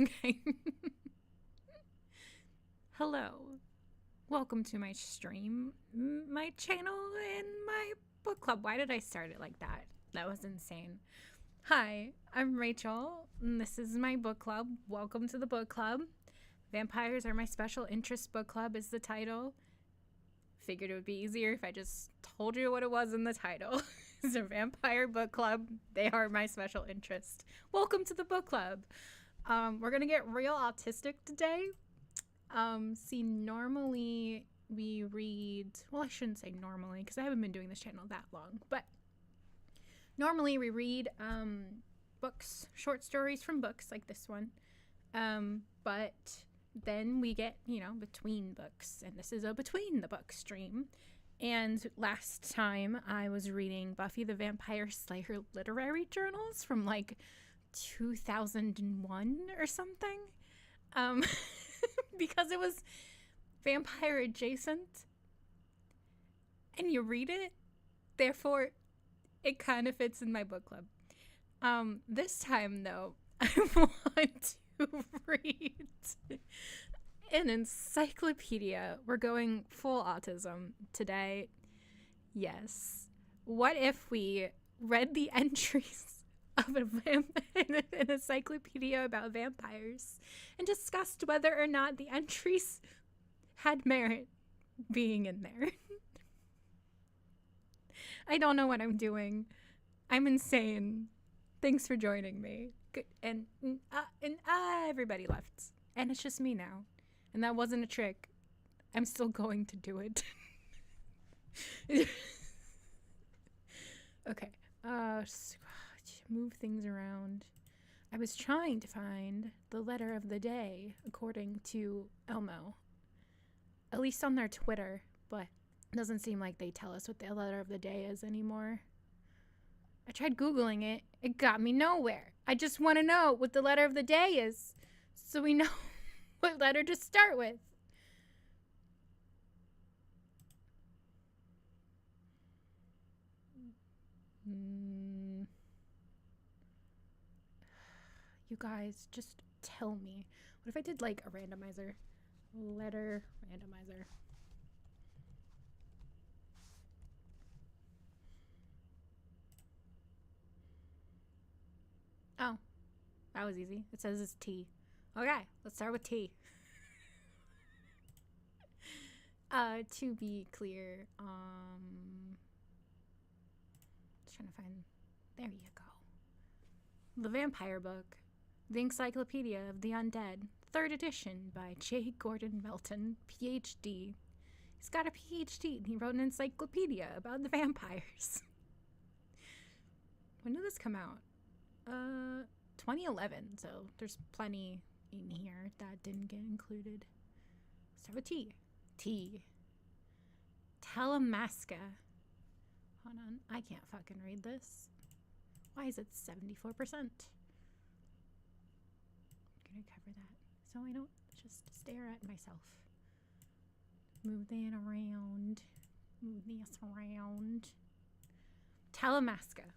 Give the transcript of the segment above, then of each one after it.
Okay. Hello. Welcome to my stream, my channel, and my book club. Why did I start it like that? That was insane. Hi, I'm Rachel, and this is my book club. Welcome to the book club. Vampires Are My Special Interest Book Club is the title. Figured it would be easier if I just told you what it was in the title. It's a vampire book club. They are my special interest. Welcome to the book club. We're gonna get real autistic today. See, normally we read, well, I shouldn't say normally because I haven't been doing this channel that long, but normally we read books, short stories from books like this one, but then we get, between books, and this is a between the book stream. And last time I was reading Buffy the Vampire Slayer literary journals from like 2001 or something, because it was vampire adjacent and you read it, therefore it kind of fits in my book club. This time though, I want to read an encyclopedia. We're going full autism today. Yes. What if we read the entries of an encyclopedia about vampires and discussed whether or not the entries had merit being in there? I don't know what I'm doing. I'm insane. Thanks for joining me. Good. And everybody left. And it's just me now. And that wasn't a trick. I'm still going to do it. Okay. Move things around. I was trying to find the letter of the day according to Elmo. At least on their Twitter, but it doesn't seem like they tell us what the letter of the day is anymore. I tried Googling it. It got me nowhere. I just want to know what the letter of the day is so we know what letter to start with. You guys, just tell me. What if I did like a randomizer? Letter randomizer. Oh, that was easy. It says it's T. Okay, let's start with T. To be clear, just trying to find, there you go. The Vampire Book, The Encyclopedia of the Undead, 3rd edition by J. Gordon Melton, PhD. He's got a PhD and he wrote an encyclopedia about the vampires. When did this come out? 2011, so there's plenty in here that didn't get included. Start with T. T. Talamasca. Hold on, I can't fucking read this. Why is it 74%? I'm gonna cover that so I don't just stare at myself. Move that around. Move this around. Talamasca.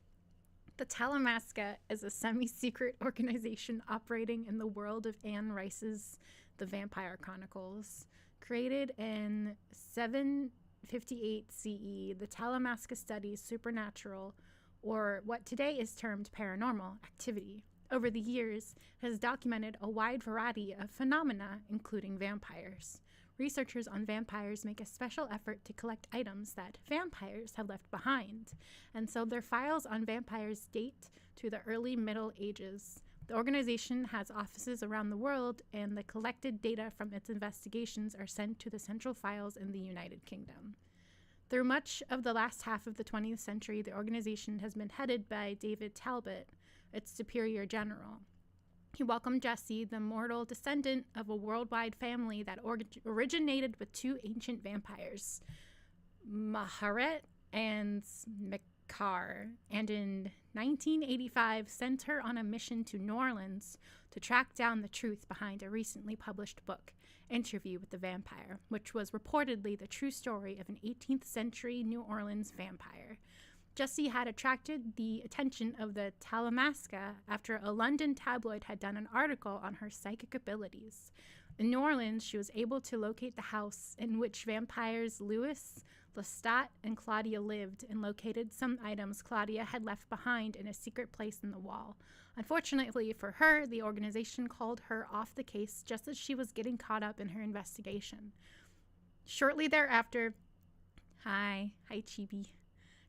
The Talamasca is a semi-secret organization operating in the world of Anne Rice's The Vampire Chronicles. Created in 758 CE, the Talamasca studies supernatural, or what today is termed paranormal, activity. Over the years, it has documented a wide variety of phenomena, including vampires. Researchers on vampires make a special effort to collect items that vampires have left behind, and so their files on vampires date to the early Middle Ages. The organization has offices around the world, and the collected data from its investigations are sent to the central files in the United Kingdom. Through much of the last half of the 20th century, the organization has been headed by David Talbot, its superior general. He welcomed Jesse, the mortal descendant of a worldwide family that originated with 2 ancient vampires, Maharet and Mekar, and in 1985 sent her on a mission to New Orleans to track down the truth behind a recently published book, Interview with the Vampire, which was reportedly the true story of an 18th century New Orleans vampire. Jessie had attracted the attention of the Talamasca after a London tabloid had done an article on her psychic abilities. In New Orleans, she was able to locate the house in which vampires Louis, Lestat, and Claudia lived, and located some items Claudia had left behind in a secret place in the wall. Unfortunately for her, the organization called her off the case just as she was getting caught up in her investigation. Shortly thereafter, Hi Chibi.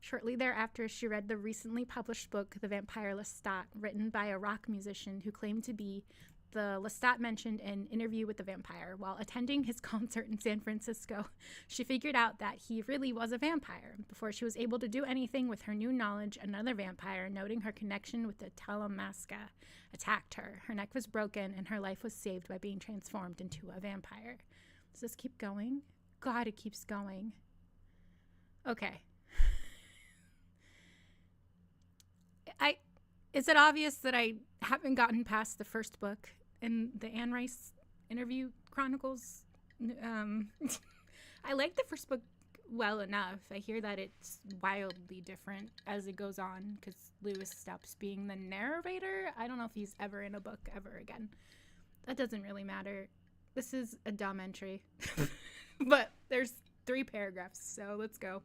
Shortly thereafter, she read the recently published book, The Vampire Lestat, written by a rock musician who claimed to be the Lestat mentioned in Interview with the Vampire. While attending his concert in San Francisco, she figured out that he really was a vampire. Before she was able to do anything with her new knowledge, another vampire, noting her connection with the Talamasca, attacked her. Her neck was broken, and her life was saved by being transformed into a vampire. Does this keep going? God, it keeps going. Okay. Is it obvious that I haven't gotten past the first book in the Anne Rice interview chronicles? I like the first book well enough. I hear that it's wildly different as it goes on because Louis stops being the narrator. I don't know if he's ever in a book ever again. That doesn't really matter. This is a dumb entry. But there's 3 paragraphs, so let's go.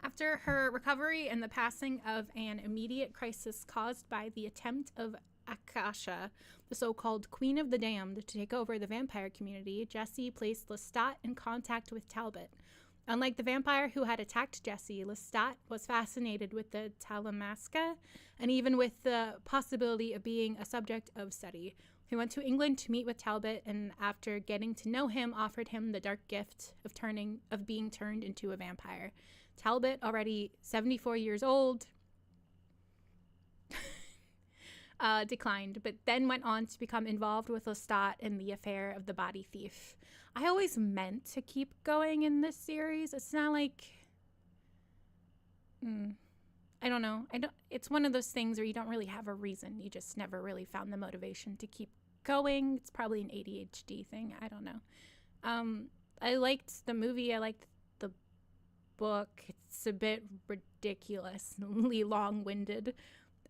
After her recovery and the passing of an immediate crisis caused by the attempt of Akasha, the so-called Queen of the Damned, to take over the vampire community, Jessie placed Lestat in contact with Talbot. Unlike the vampire who had attacked Jessie, Lestat was fascinated with the Talamasca and even with the possibility of being a subject of study. He went to England to meet with Talbot, and after getting to know him, offered him the dark gift of being turned into a vampire. Talbot, already 74 years old, declined, but then went on to become involved with Lestat in the affair of the body thief. I always meant to keep going in this series. It's not like... I don't know. It's one of those things where you don't really have a reason. You just never really found the motivation to keep going. It's probably an ADHD thing. I don't know. I liked the movie. I liked the book. It's a bit ridiculously long-winded.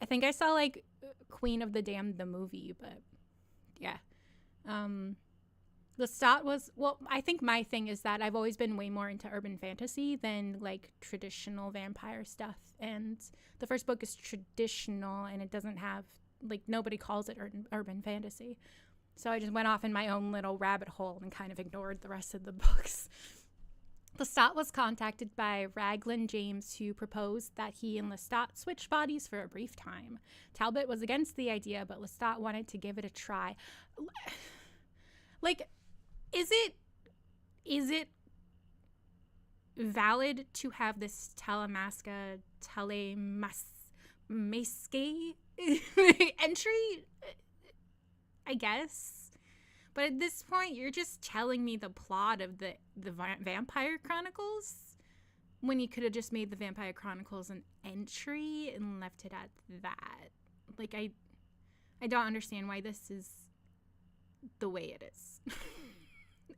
I think I saw like Queen of the Damned the movie, but yeah. Lestat was, well, I think my thing is that I've always been way more into urban fantasy than like traditional vampire stuff, and the first book is traditional and it doesn't have, like, nobody calls it urban fantasy, so I just went off in my own little rabbit hole and kind of ignored the rest of the books. Lestat was contacted by Raglan James, who proposed that he and Lestat switch bodies for a brief time. Talbot was against the idea, but Lestat wanted to give it a try. Like, is it valid to have this Talamasca entry? I guess. But at this point, you're just telling me the plot of the Vampire Chronicles when you could have just made the Vampire Chronicles an entry and left it at that. Like, I don't understand why this is the way it is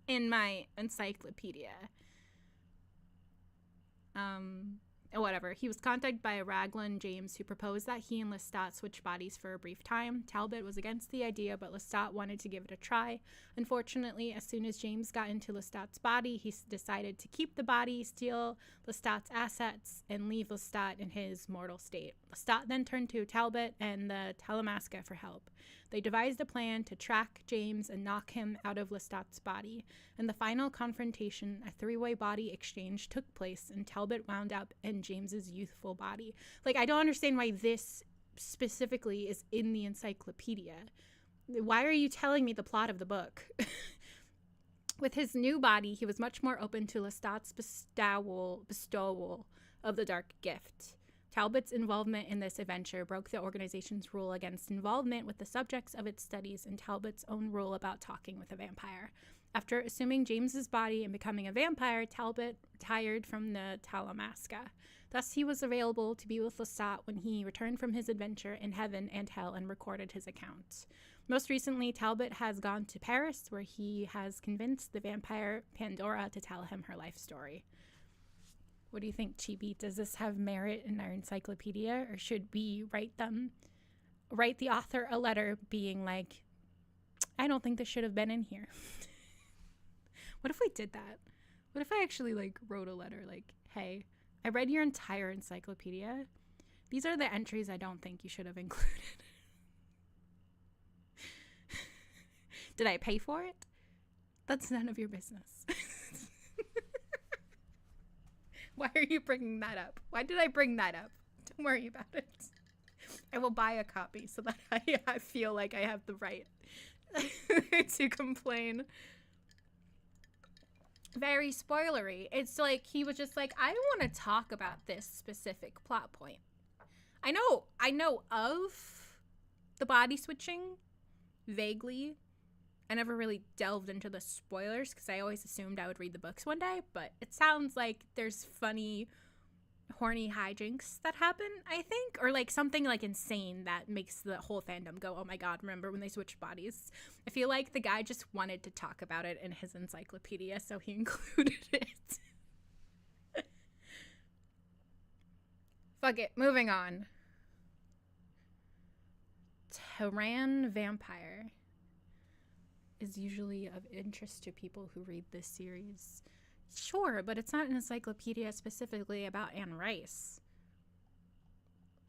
in my encyclopedia. Whatever. He was contacted by Raglan James, who proposed that he and Lestat switch bodies for a brief time. Talbot was against the idea, but Lestat wanted to give it a try. Unfortunately, as soon as James got into Lestat's body, he decided to keep the body, steal Lestat's assets, and leave Lestat in his mortal state. Lestat then turned to Talbot and the Talamasca for help. They devised a plan to track James and knock him out of Lestat's body. In the final confrontation, a 3-way body exchange took place, and Talbot wound up in James's youthful body. Like, I don't understand why this specifically is in the encyclopedia. Why are you telling me the plot of the book? With his new body, he was much more open to Lestat's bestowal of the dark gift. Talbot's involvement in this adventure broke the organization's rule against involvement with the subjects of its studies and Talbot's own rule about talking with a vampire. After assuming James's body and becoming a vampire, Talbot retired from the Talamasca. Thus, he was available to be with Lestat when he returned from his adventure in heaven and hell and recorded his account. Most recently, Talbot has gone to Paris, where he has convinced the vampire Pandora to tell him her life story. What do you think, Chibi? Does this have merit in our encyclopedia, or should we write the author a letter being like, I don't think this should have been in here? What if we did that? What if I actually like wrote a letter like, hey, I read your entire encyclopedia. These are the entries I don't think you should have included. Did I pay for it? That's none of your business. Why are you bringing that up? Why did I bring that up? Don't worry about it. I will buy a copy so that I feel like I have the right to complain. Very spoilery. It's like he was just like, I don't want to talk about this specific plot point. I know of the body switching vaguely. I never really delved into the spoilers because I always assumed I would read the books one day, but it sounds like there's funny, horny hijinks that happen, I think, or like something like insane that makes the whole fandom go, oh my god, remember when they switched bodies? I feel like the guy just wanted to talk about it in his encyclopedia, so he included it. Fuck it, moving on. Tyran vampire is usually of interest to people who read this series. Sure, but it's not an encyclopedia specifically about Anne Rice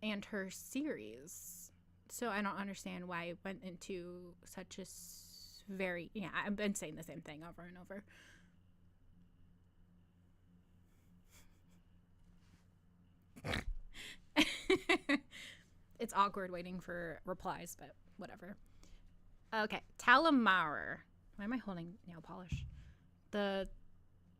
and her series. So I don't understand why it went into such a very... Yeah, I've been saying the same thing over and over. It's awkward waiting for replies, but whatever. Okay, Talamar. Why am I holding nail polish? The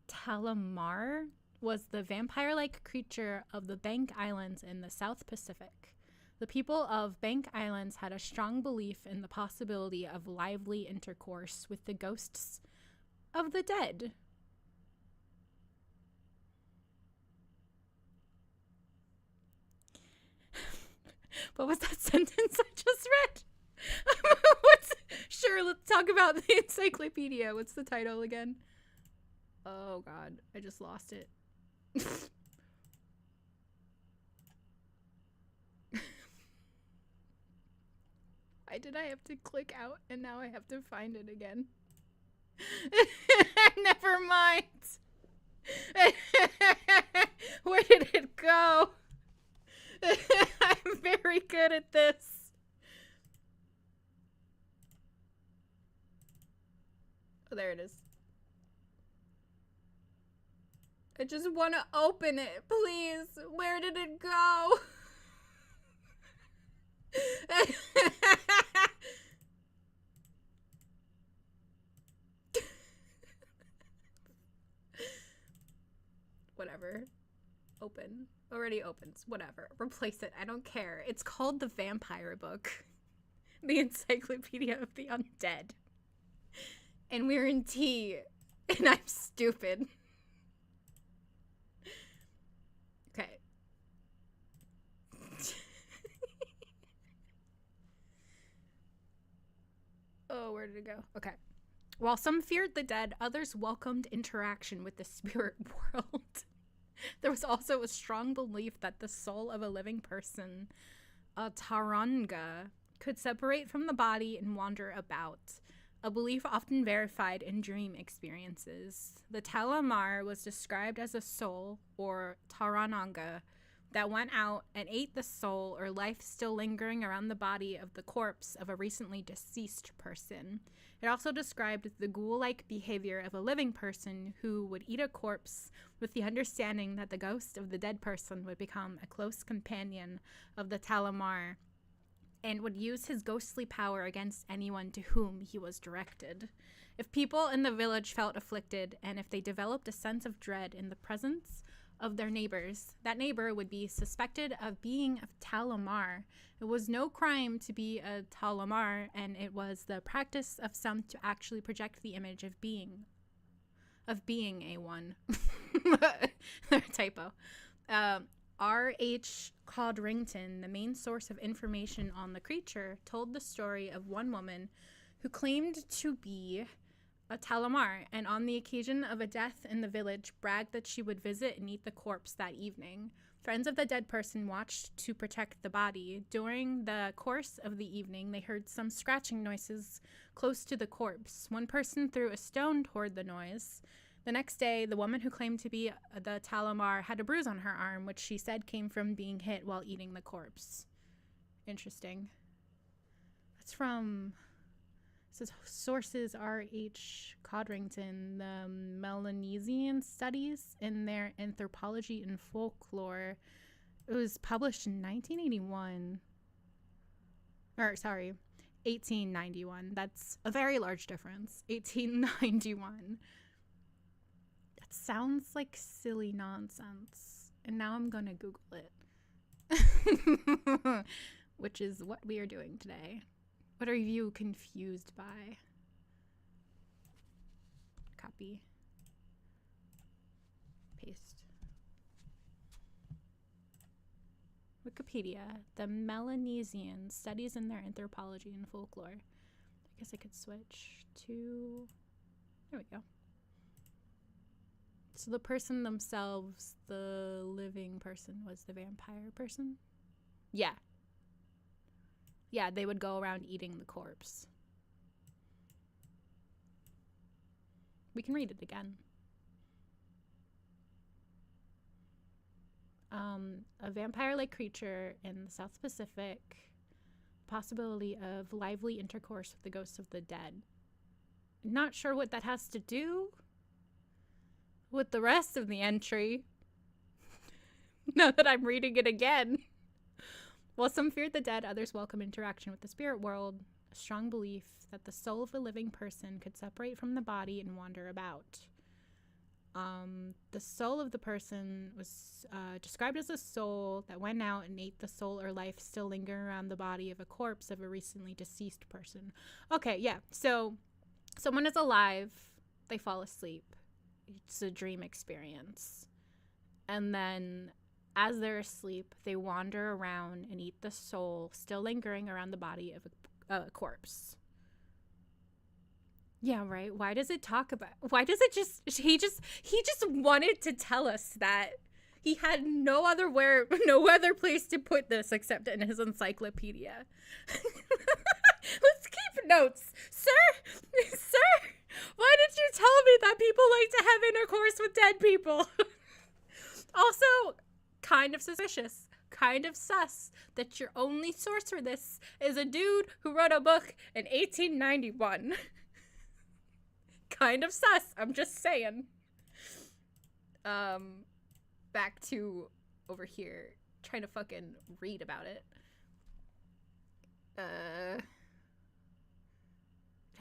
Talamar was the vampire-like creature of the Bank Islands in the South Pacific. The people of Bank Islands had a strong belief in the possibility of lively intercourse with the ghosts of the dead. What was that sentence I just read? Sure, let's talk about the encyclopedia. What's the title again? Oh god, I just lost it. Why did I have to click out and now I have to find it again? Never mind. Where did it go? I'm very good at this. Oh, there it is. I just want to open it, please. Where did it go? Whatever. Open. Already opens. Whatever. Replace it. I don't care. It's called the Vampire Book. The Encyclopedia of the Undead. And we're in T. And I'm stupid. Okay. Oh, where did it go? Okay. While some feared the dead, others welcomed interaction with the spirit world. There was also a strong belief that the soul of a living person, a taranga, could separate from the body and wander about, a belief often verified in dream experiences. The Talamar was described as a soul, or tarananga, that went out and ate the soul or life still lingering around the body of the corpse of a recently deceased person. It also described the ghoul-like behavior of a living person who would eat a corpse with the understanding that the ghost of the dead person would become a close companion of the Talamar and would use his ghostly power against anyone to whom he was directed. If people in the village felt afflicted and if they developed a sense of dread in the presence of their neighbors, that neighbor would be suspected of being a Talamar. It was no crime to be a Talamar, and it was the practice of some to actually project the image of being a one. Typo. R.H. Codrington, the main source of information on the creature, told the story of one woman who claimed to be a Talamar, and on the occasion of a death in the village, bragged that she would visit and eat the corpse that evening. Friends of the dead person watched to protect the body. During the course of the evening, they heard some scratching noises close to the corpse. One person threw a stone toward the noise. The next day, the woman who claimed to be the Talamar had a bruise on her arm, which she said came from being hit while eating the corpse. Interesting. That's from... It says sources R.H. Codrington, the Melanesian studies in their Anthropology and Folklore. It was published in 1981. Or, sorry, 1891. That's a very large difference. 1891. That sounds like silly nonsense. And now I'm going to Google it. Which is what we are doing today. What are you confused by? Copy. Paste. Wikipedia. The Melanesian studies in their anthropology and folklore. I guess I could switch to... There we go. So the person themselves, the living person, was the vampire person? Yeah. Yeah, they would go around eating the corpse. We can read it again. A vampire-like creature in the South Pacific. Possibility of lively intercourse with the ghosts of the dead. Not sure what that has to do with the rest of the entry. Now that I'm reading it again. While some feared the dead, others welcomed interaction with the spirit world, a strong belief that the soul of a living person could separate from the body and wander about. The soul of the person was described as a soul that went out and ate the soul or life still lingering around the body of a corpse of a recently deceased person. Okay, yeah. So someone is alive, they fall asleep. It's a dream experience. And then... as they're asleep, they wander around and eat the soul still lingering around the body of a corpse. Yeah, right. Why does it talk about... Why does it just... He just wanted to tell us that. He had no other place to put this except in his encyclopedia. Let's keep notes. Sir, why did you tell me that people like to have intercourse with dead people? Also... kind of suspicious, kind of sus that your only source for this is a dude who wrote a book in 1891. Kind of sus, I'm just saying. Back to over here, trying to fucking read about it. It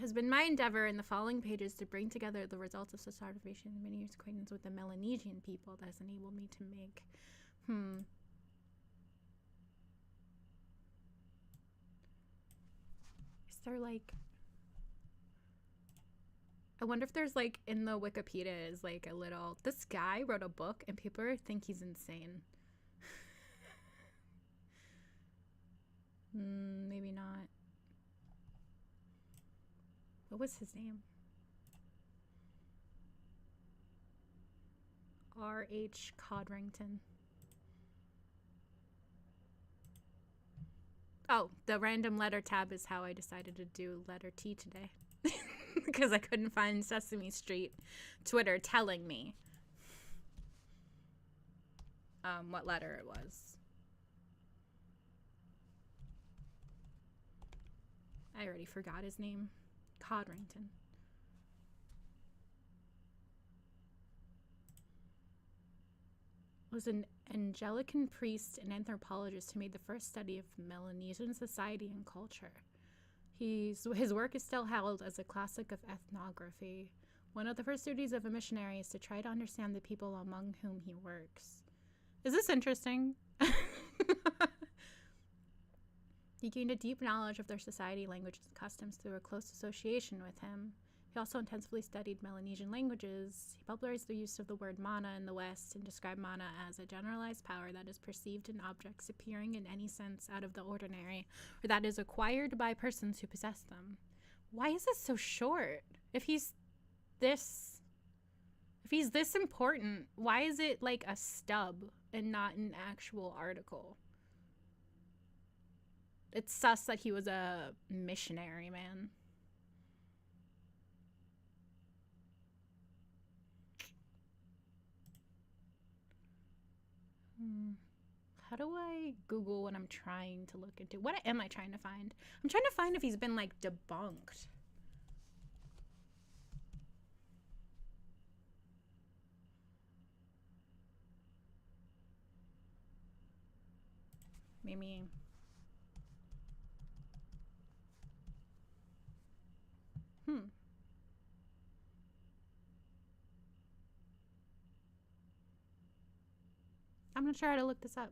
has been my endeavor in the following pages to bring together the results of such observation and many years' acquaintance with the Melanesian people that has enabled me to make Is there like... I wonder if there's like in the Wikipedia is like a little... This guy wrote a book and people think he's insane. Maybe not. What was his name? R.H. Codrington. Oh, the random letter tab is how I decided to do letter T today. Because I couldn't find Sesame Street Twitter telling me what letter it was. I already forgot his name. Codrington. Was an Anglican priest and anthropologist who made the first study of Melanesian society and culture. His work is still held as a classic of ethnography. One of the first duties of a missionary is to try to understand the people among whom he works. Is this interesting? He gained a deep knowledge of their society, languages, and customs through a close association with him. He also intensively studied Melanesian languages. He popularized the use of the word mana in the West and described mana as a generalized power that is perceived in objects appearing in any sense out of the ordinary, or that is acquired by persons who possess them. Why is this so short? If he's he's this important, why is it like a stub and not an actual article? It's sus that he was a missionary, man. How do I Google what I'm trying to look into? What am I trying to find? I'm trying to find if he's been, like, debunked. Maybe... I'm not sure how to look this up.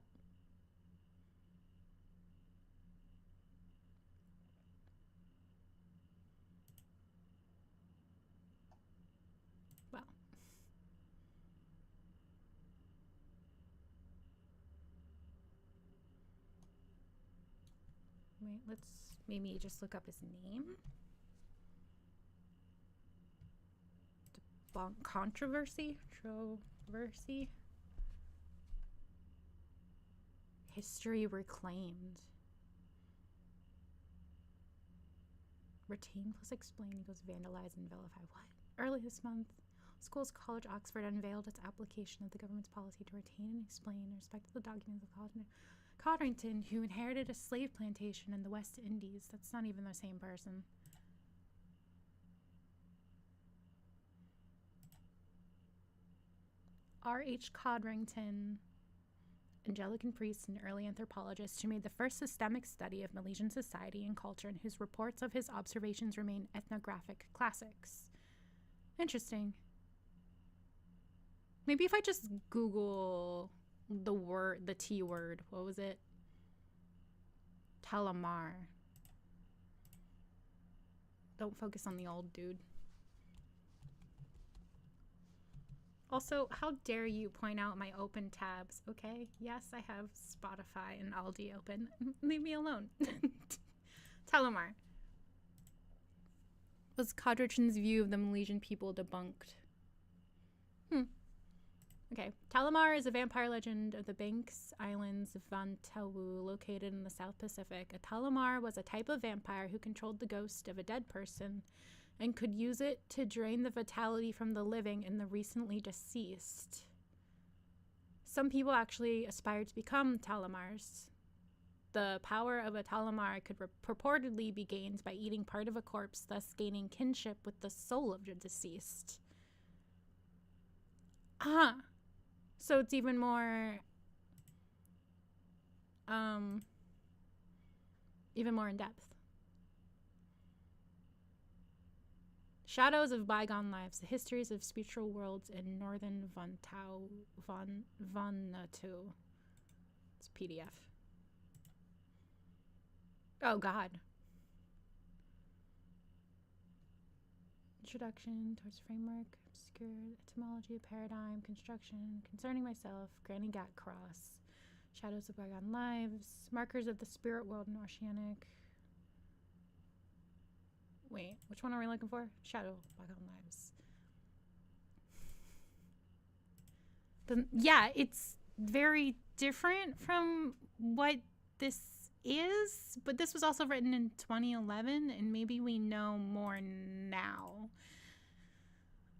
Well. Wait, let's maybe just look up his name. Controversy? Controversy? History reclaimed. Retain plus explain equals vandalize and vilify. What? Early this month, Schools College Oxford unveiled its application of the government's policy to retain and explain in respect to the documents of College Warrington, who inherited a slave plantation in the West Indies. That's not even the same person. R.H. Codrington, Anglican priest and early anthropologist who made the first systemic study of Milesian society and culture, and whose reports of his observations remain ethnographic classics. Interesting. Maybe if I just Google the T word, what was it? Talamar. Don't focus on the old dude. Also, how dare you point out my open tabs, okay? Yes, I have Spotify and Aldi open. Leave me alone. Talamar. Was Codrington's view of the Milesian people debunked? Okay. Talamar is a vampire legend of the Banks Islands of Vantawu, located in the South Pacific. A Talamar was a type of vampire who controlled the ghost of a dead person and could use it to drain the vitality from the living and the recently deceased. Some people actually aspired to become Talamars. The power of a Talamar could purportedly be gained by eating part of a corpse, thus gaining kinship with the soul of the deceased. So it's even more in depth. Shadows of Bygone Lives, the histories of spiritual worlds in northern Vanuatu. It's PDF. Oh, God. Introduction towards framework, obscure etymology, paradigm, construction, concerning myself, Granny Gat Cross, Shadows of Bygone Lives, markers of the spirit world in Oceanic. Wait, which one are we looking for? Shadow of Bygone Lives. Yeah, it's very different from what this is, but this was also written in 2011, and maybe we know more now.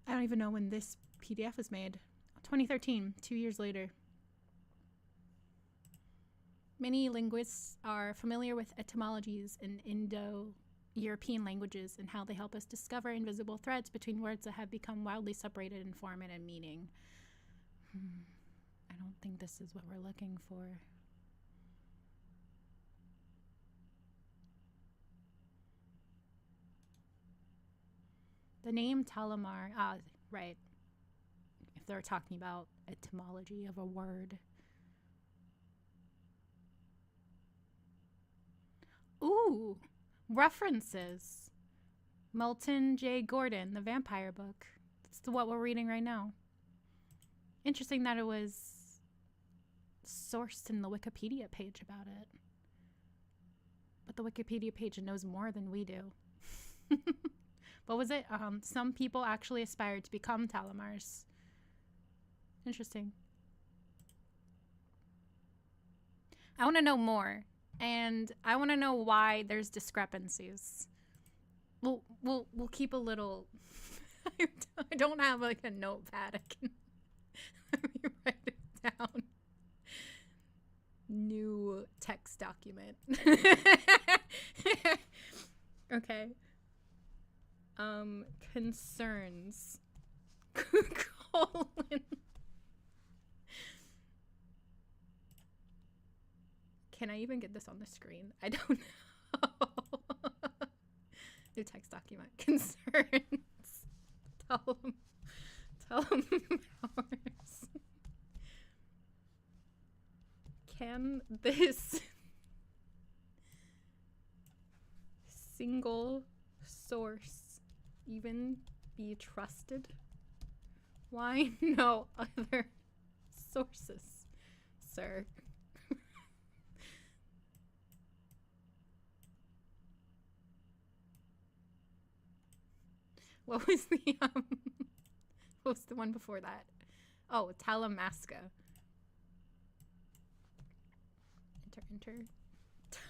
I don't even know when this PDF was made. 2013, 2 years later. Many linguists are familiar with etymologies in Indo-European languages and how they help us discover invisible threads between words that have become wildly separated in form and in meaning. I don't think this is what we're looking for. The name Talamar, right. If they're talking about etymology of a word. Ooh, references. Milton J. Gordon, The Vampire Book. That's what we're reading right now. Interesting that it was sourced in the Wikipedia page about it. But the Wikipedia page knows more than we do. what was it? Some people actually aspired to become Telomeres. Interesting. I want to know more, and I want to know why there's discrepancies. We'll keep a little. I don't have like a notepad. I can let me write it down. New text document. Okay. Concerns. Colon. Can I even get this on the screen? I don't know. New text document. Concerns. Tell them ours. Can this single source even be trusted? Why no other sources, sir? What was the one before that? Oh, Talamasca. Enter.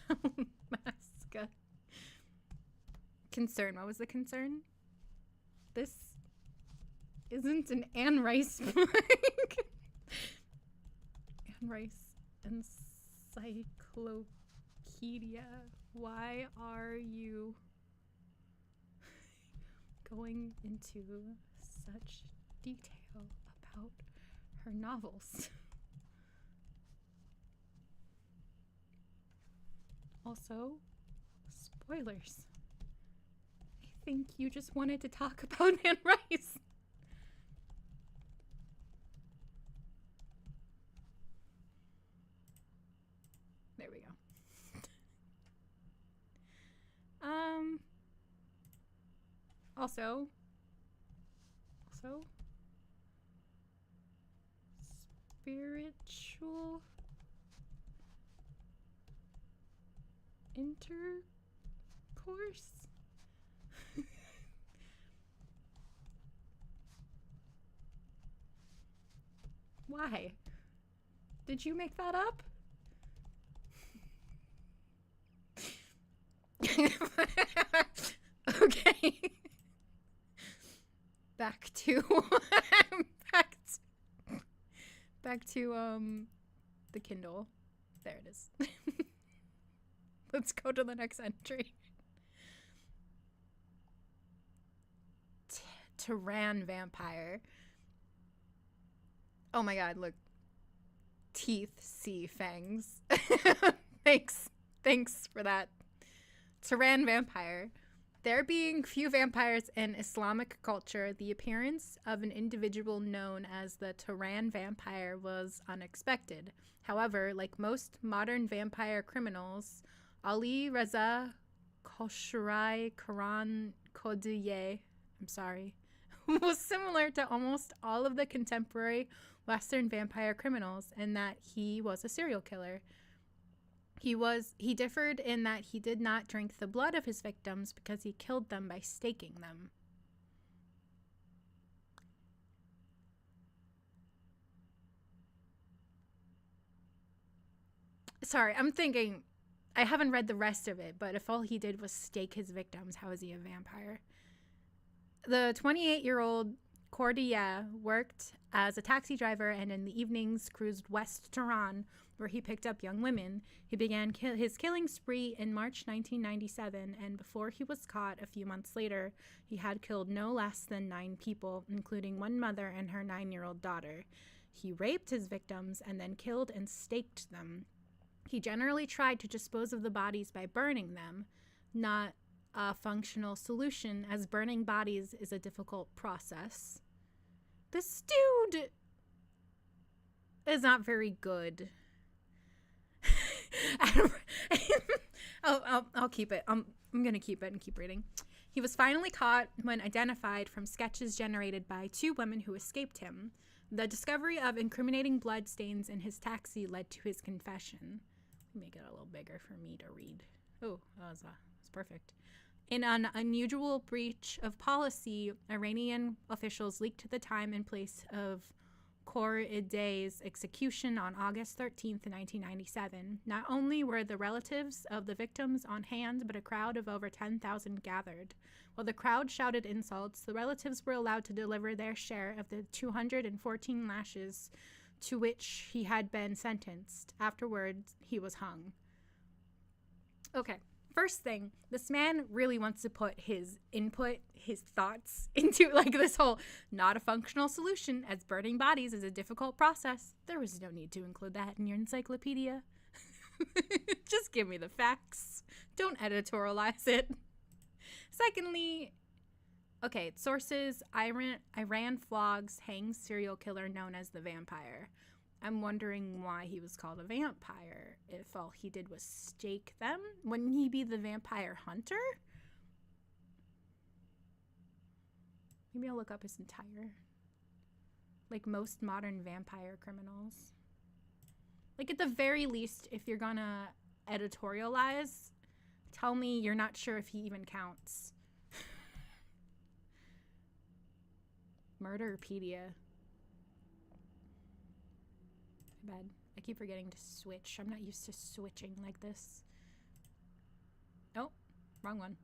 Talamasca. Concern. What was the concern? This isn't an Anne Rice book. Anne Rice encyclopedia. Why are you going into such detail about her novels? Also, spoilers. I think you just wanted to talk about Anne Rice. There we go. Also, spiritual intercourse. Why? Did you make that up? Okay. Back to the Kindle. There it is. Let's go to the next entry. Tyran vampire. Oh my god, look. Teeth, see fangs. Thanks for that. Tyran vampire. There being few vampires in Islamic culture, the appearance of an individual known as the Tyran vampire was unexpected. However, like most modern vampire criminals, Ali Reza Khosrai Karan Kodiye, was similar to almost all of the contemporary Western vampire criminals in that he was a serial killer. He differed in that he did not drink the blood of his victims because he killed them by staking them. Sorry, I'm thinking, I haven't read the rest of it, but if all he did was stake his victims, how is he a vampire? The 28-year-old Cordia worked as a taxi driver and in the evenings cruised west Tehran, where he picked up young women. He began his killing spree in March 1997, and before he was caught a few months later, he had killed no less than 9 people, including one mother and her 9-year-old daughter. He raped his victims and then killed and staked them. He generally tried to dispose of the bodies by burning them, not a functional solution, as burning bodies is a difficult process. This dude is not very good. I'll keep it. I'm going to keep it and keep reading. He was finally caught when identified from sketches generated by 2 women who escaped him. The discovery of incriminating blood stains in his taxi led to his confession. Make it a little bigger for me to read. Oh, that was perfect. In an unusual breach of policy, Iranian officials leaked the time and place of Khor-Ideh's execution on August 13th, 1997. Not only were the relatives of the victims on hand, but a crowd of over 10,000 gathered. While the crowd shouted insults, the relatives were allowed to deliver their share of the 214 lashes to which he had been sentenced. Afterwards, he was hung. Okay. First thing, this man really wants to put his input, his thoughts into like this whole not a functional solution as burning bodies is a difficult process. There was no need to include that in your encyclopedia. Just give me the facts. Don't editorialize it. Secondly, okay, sources, Iran flogs hangs serial killer known as the vampire. I'm wondering why he was called a vampire. If all he did was stake them, wouldn't he be the vampire hunter? Maybe I'll look up his entire, like most modern vampire criminals. Like at the very least, if you're gonna editorialize, tell me you're not sure if he even counts. Murderpedia. Bad. I keep forgetting to switch. I'm not used to switching like this. Oh, wrong one.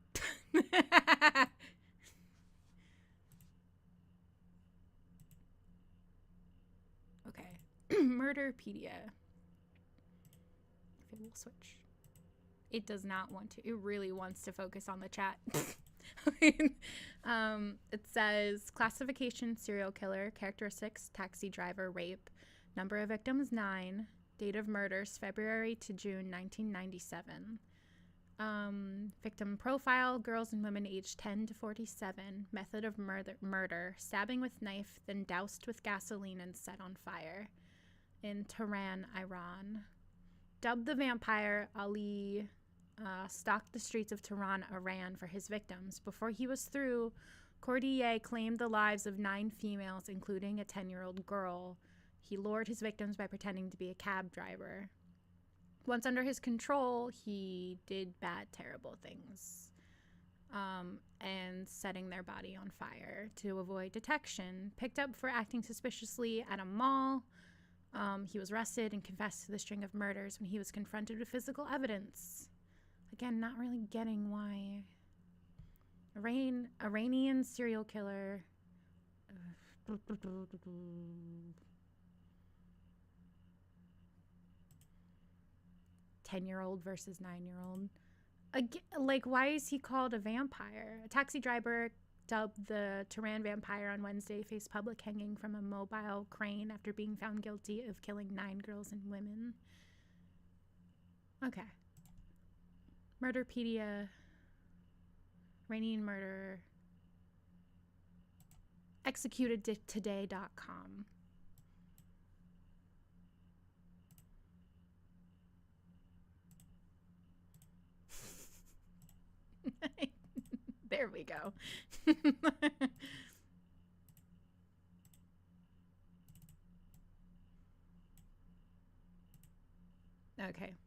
Okay. Murderpedia. If it will switch. It does not want to. It really wants to focus on the chat. It says classification serial killer, characteristics, taxi driver, rape. Number of victims, 9. Date of murders, February to June 1997. Victim profile, girls and women aged 10 to 47. Method of murder, stabbing with knife, then doused with gasoline and set on fire. In Tehran, Iran. Dubbed the vampire, Ali stalked the streets of Tehran, Iran for his victims. Before he was through, Cordier claimed the lives of 9 females, including a 10-year-old girl. He lured his victims by pretending to be a cab driver. Once under his control, he did bad, terrible things, and setting their body on fire to avoid detection. Picked up for acting suspiciously at a mall. He was arrested and confessed to the string of murders when he was confronted with physical evidence. Again, not really getting why. Iranian serial killer. 10-year-old versus 9-year-old. Like, why is he called a vampire? A taxi driver dubbed the Tehran vampire on Wednesday faced public hanging from a mobile crane after being found guilty of killing 9 girls and women. Okay. Murderpedia. Iranian murder. Executedtoday.com. There we go. Okay.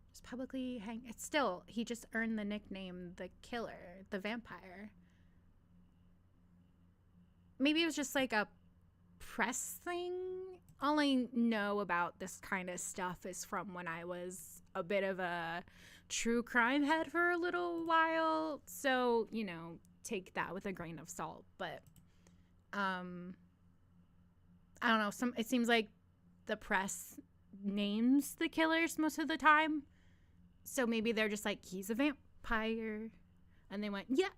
Just publicly hang. It's still, he just earned the nickname the killer, the vampire. Maybe it was just like a press thing. All I know about this kind of stuff is from when I was a bit of a true crime head for a little while. So, you know, take that with a grain of salt. But I don't know. It seems like the press names the killers most of the time. So maybe they're just like, he's a vampire. And they went, yeah,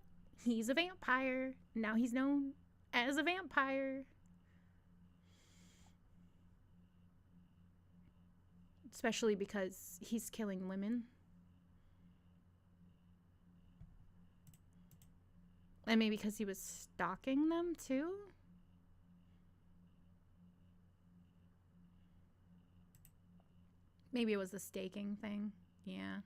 he's a vampire. Now he's known as a vampire. Especially because he's killing women. And maybe because he was stalking them too. Maybe it was the staking thing. Yeah.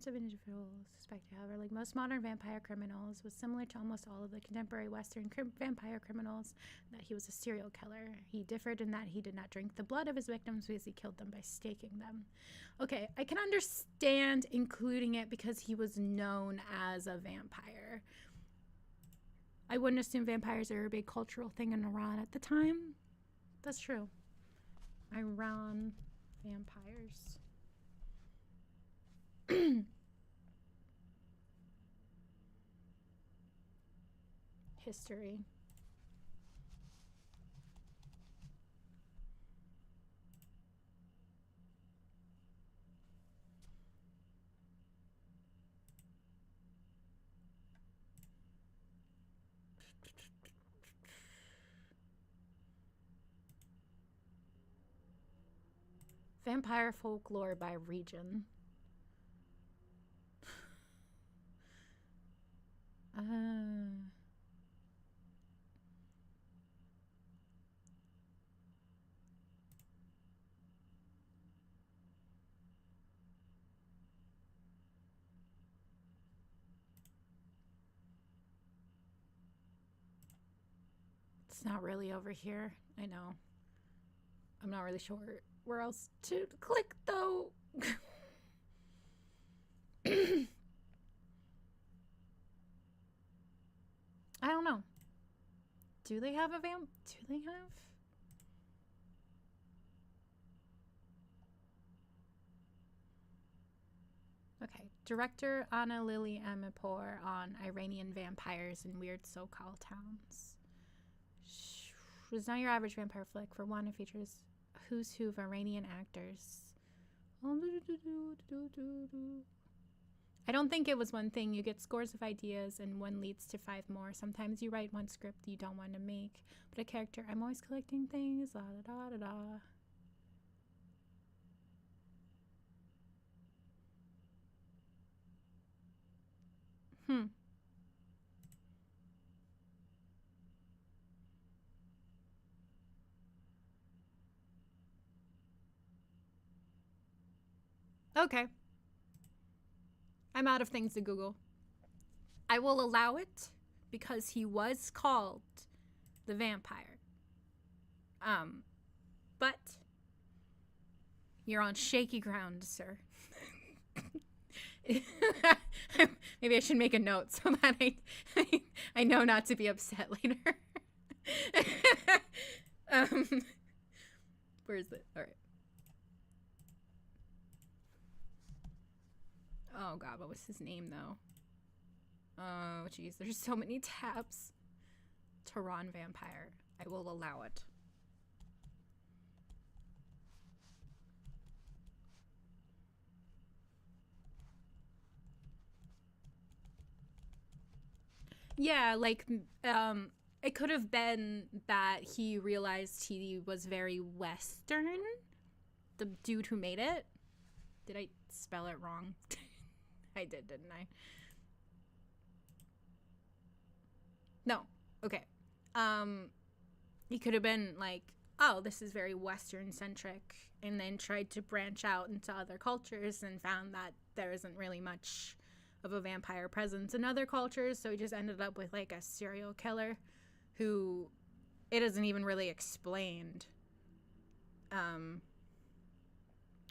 appearance of individuals suspected, however, like most modern vampire criminals, was similar to almost all of the contemporary Western vampire criminals, that he was a serial killer. He differed in that he did not drink the blood of his victims because he killed them by staking them. Okay, I can understand including it because he was known as a vampire. I wouldn't assume vampires are a big cultural thing in Iran at the time. That's true. Iran vampires. History. Vampire folklore by region. It's not really over here. I know. I'm not really sure where else to click, though. I don't know. Do they have a vamp? Do they have? Okay. Director Anna Lily Amirpour on Iranian vampires in weird so-called towns. It's not your average vampire flick. For one, it features a who's who of Iranian actors. I don't think it was one thing. You get scores of ideas and one leads to 5 more. Sometimes you write one script you don't want to make, but a character, I'm always collecting things, la da da da da. Okay. I'm out of things to Google. I will allow it because he was called the vampire. But you're on shaky ground, sir. Maybe I should make a note so that I know not to be upset later. Where is it? All right. Oh god, what was his name though? Oh jeez, there's so many tabs. Tehran vampire. I will allow it. Yeah, like, it could have been that he realized he was very Western. The dude who made it. Did I spell it wrong? I did, didn't I? No. Okay. He could have been like, oh, this is very Western centric, and then tried to branch out into other cultures and found that there isn't really much of a vampire presence in other cultures, so he just ended up with like a serial killer who it isn't even really explained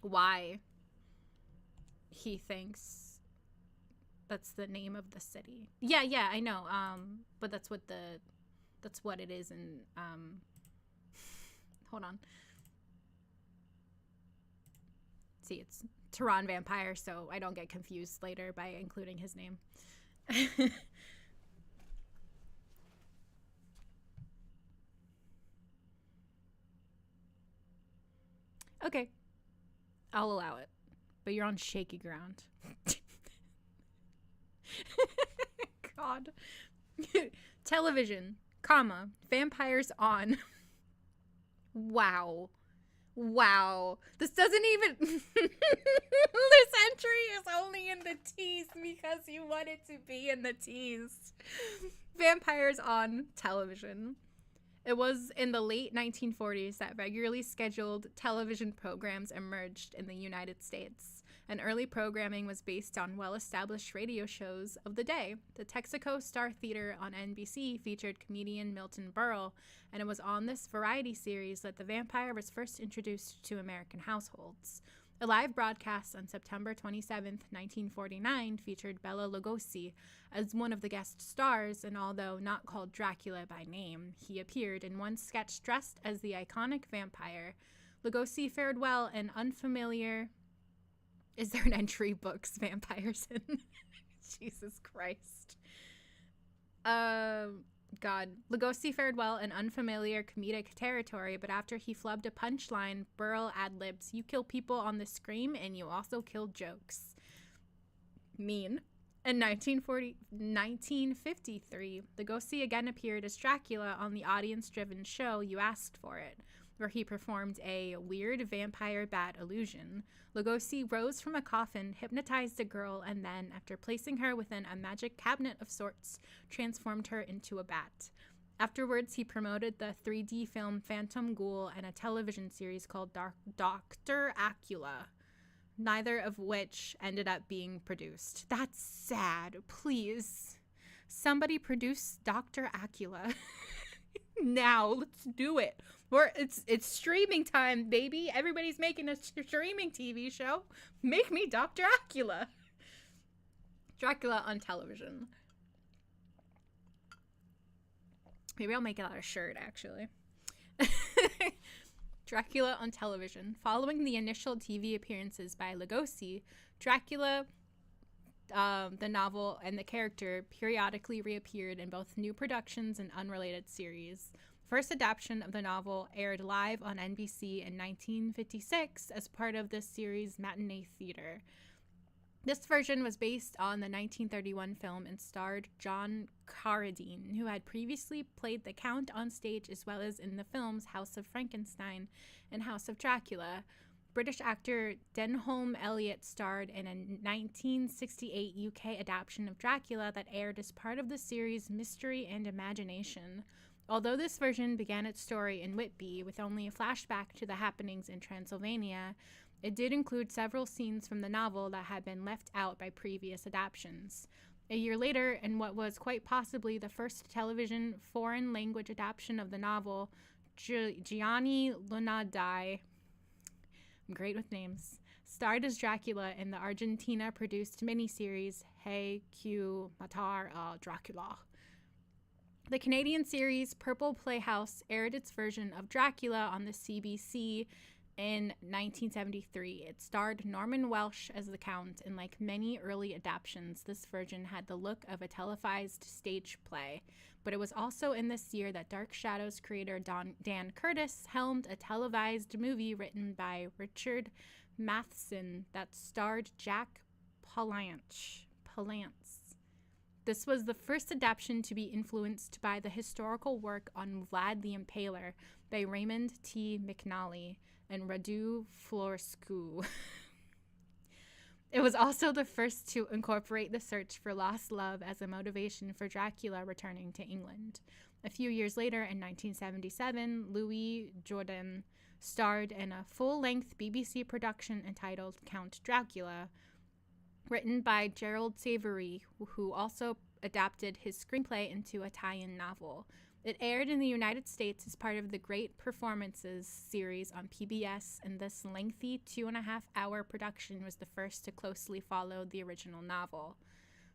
why he thinks that's the name of the city. Yeah, I know. But that's what it is in hold on. See, it's Tehran vampire, so I don't get confused later by including his name. Okay. I'll allow it. But you're on shaky ground. God. Television, comma, vampires on. Wow. This doesn't even... This entry is only in the T's because you want it to be in the T's. Vampires on television. It was in the late 1940s that regularly scheduled television programs emerged in the United States, and early programming was based on well-established radio shows of the day. The Texaco Star Theater on NBC featured comedian Milton Berle, and it was on this variety series that the vampire was first introduced to American households. A live broadcast on September 27th, 1949 featured Bela Lugosi as one of the guest stars, and although not called Dracula by name, he appeared in one sketch dressed as the iconic vampire. Lugosi fared well in unfamiliar... Is there an entry books vampires in? Jesus Christ. God. Lugosi fared well in unfamiliar comedic territory, but after he flubbed a punchline, Berle ad-libs, "You kill people on the screen, and you also kill jokes." Mean. In 1953, Lugosi again appeared as Dracula on the audience-driven show You Asked For It, where he performed a weird vampire bat illusion. Lugosi rose from a coffin, hypnotized a girl, and then, after placing her within a magic cabinet of sorts, transformed her into a bat. Afterwards, he promoted the 3D film Phantom Ghoul and a television series called Dr. Acula, neither of which ended up being produced. That's sad. Please. Somebody produce Dr. Acula. Now, let's do it. It's streaming time, baby. Everybody's making a streaming TV show. Make me Dr. Acula. Dracula on television. Maybe I'll make it out a shirt, actually. Dracula on television. Following the initial TV appearances by Lugosi, Dracula, the novel, and the character periodically reappeared in both new productions and unrelated series. First adaptation of the novel aired live on NBC in 1956 as part of this series' matinee theater. This version was based on the 1931 film and starred John Carradine, who had previously played the Count on stage as well as in the films House of Frankenstein and House of Dracula. British actor Denholm Elliott starred in a 1968 UK adaptation of Dracula that aired as part of the series Mystery and Imagination. Although this version began its story in Whitby with only a flashback to the happenings in Transylvania, it did include several scenes from the novel that had been left out by previous adaptations. A year later, in what was quite possibly the first television foreign language adaptation of the novel, Gianni Lunadai, I'm great with names, starred as Dracula in the Argentina-produced miniseries Hey Q Matar a Dracula. The Canadian series Purple Playhouse aired its version of Dracula on the CBC in 1973. It starred Norman Welsh as the Count, and like many early adaptations, this version had the look of a televised stage play. But it was also in this year that Dark Shadows creator Dan Curtis helmed a televised movie written by Richard Matheson that starred Jack Palance. This was the first adaptation to be influenced by the historical work on Vlad the Impaler by Raymond T. McNally and Radu Florescu. It was also the first to incorporate the search for lost love as a motivation for Dracula returning to England. A few years later, in 1977, Louis Jourdan starred in a full-length BBC production entitled Count Dracula, written by Gerald Savory, who also adapted his screenplay into a tie-in novel. It aired in the United States as part of the Great Performances series on PBS, and this lengthy 2.5-hour production was the first to closely follow the original novel.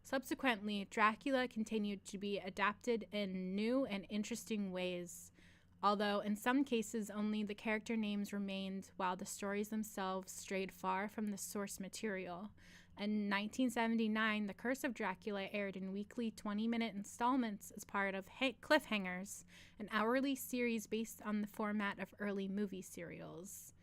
Subsequently, Dracula continued to be adapted in new and interesting ways, although in some cases only the character names remained while the stories themselves strayed far from the source material. In 1979, The Curse of Dracula aired in weekly 20-minute installments as part of Cliffhangers, an hourly series based on the format of early movie serials.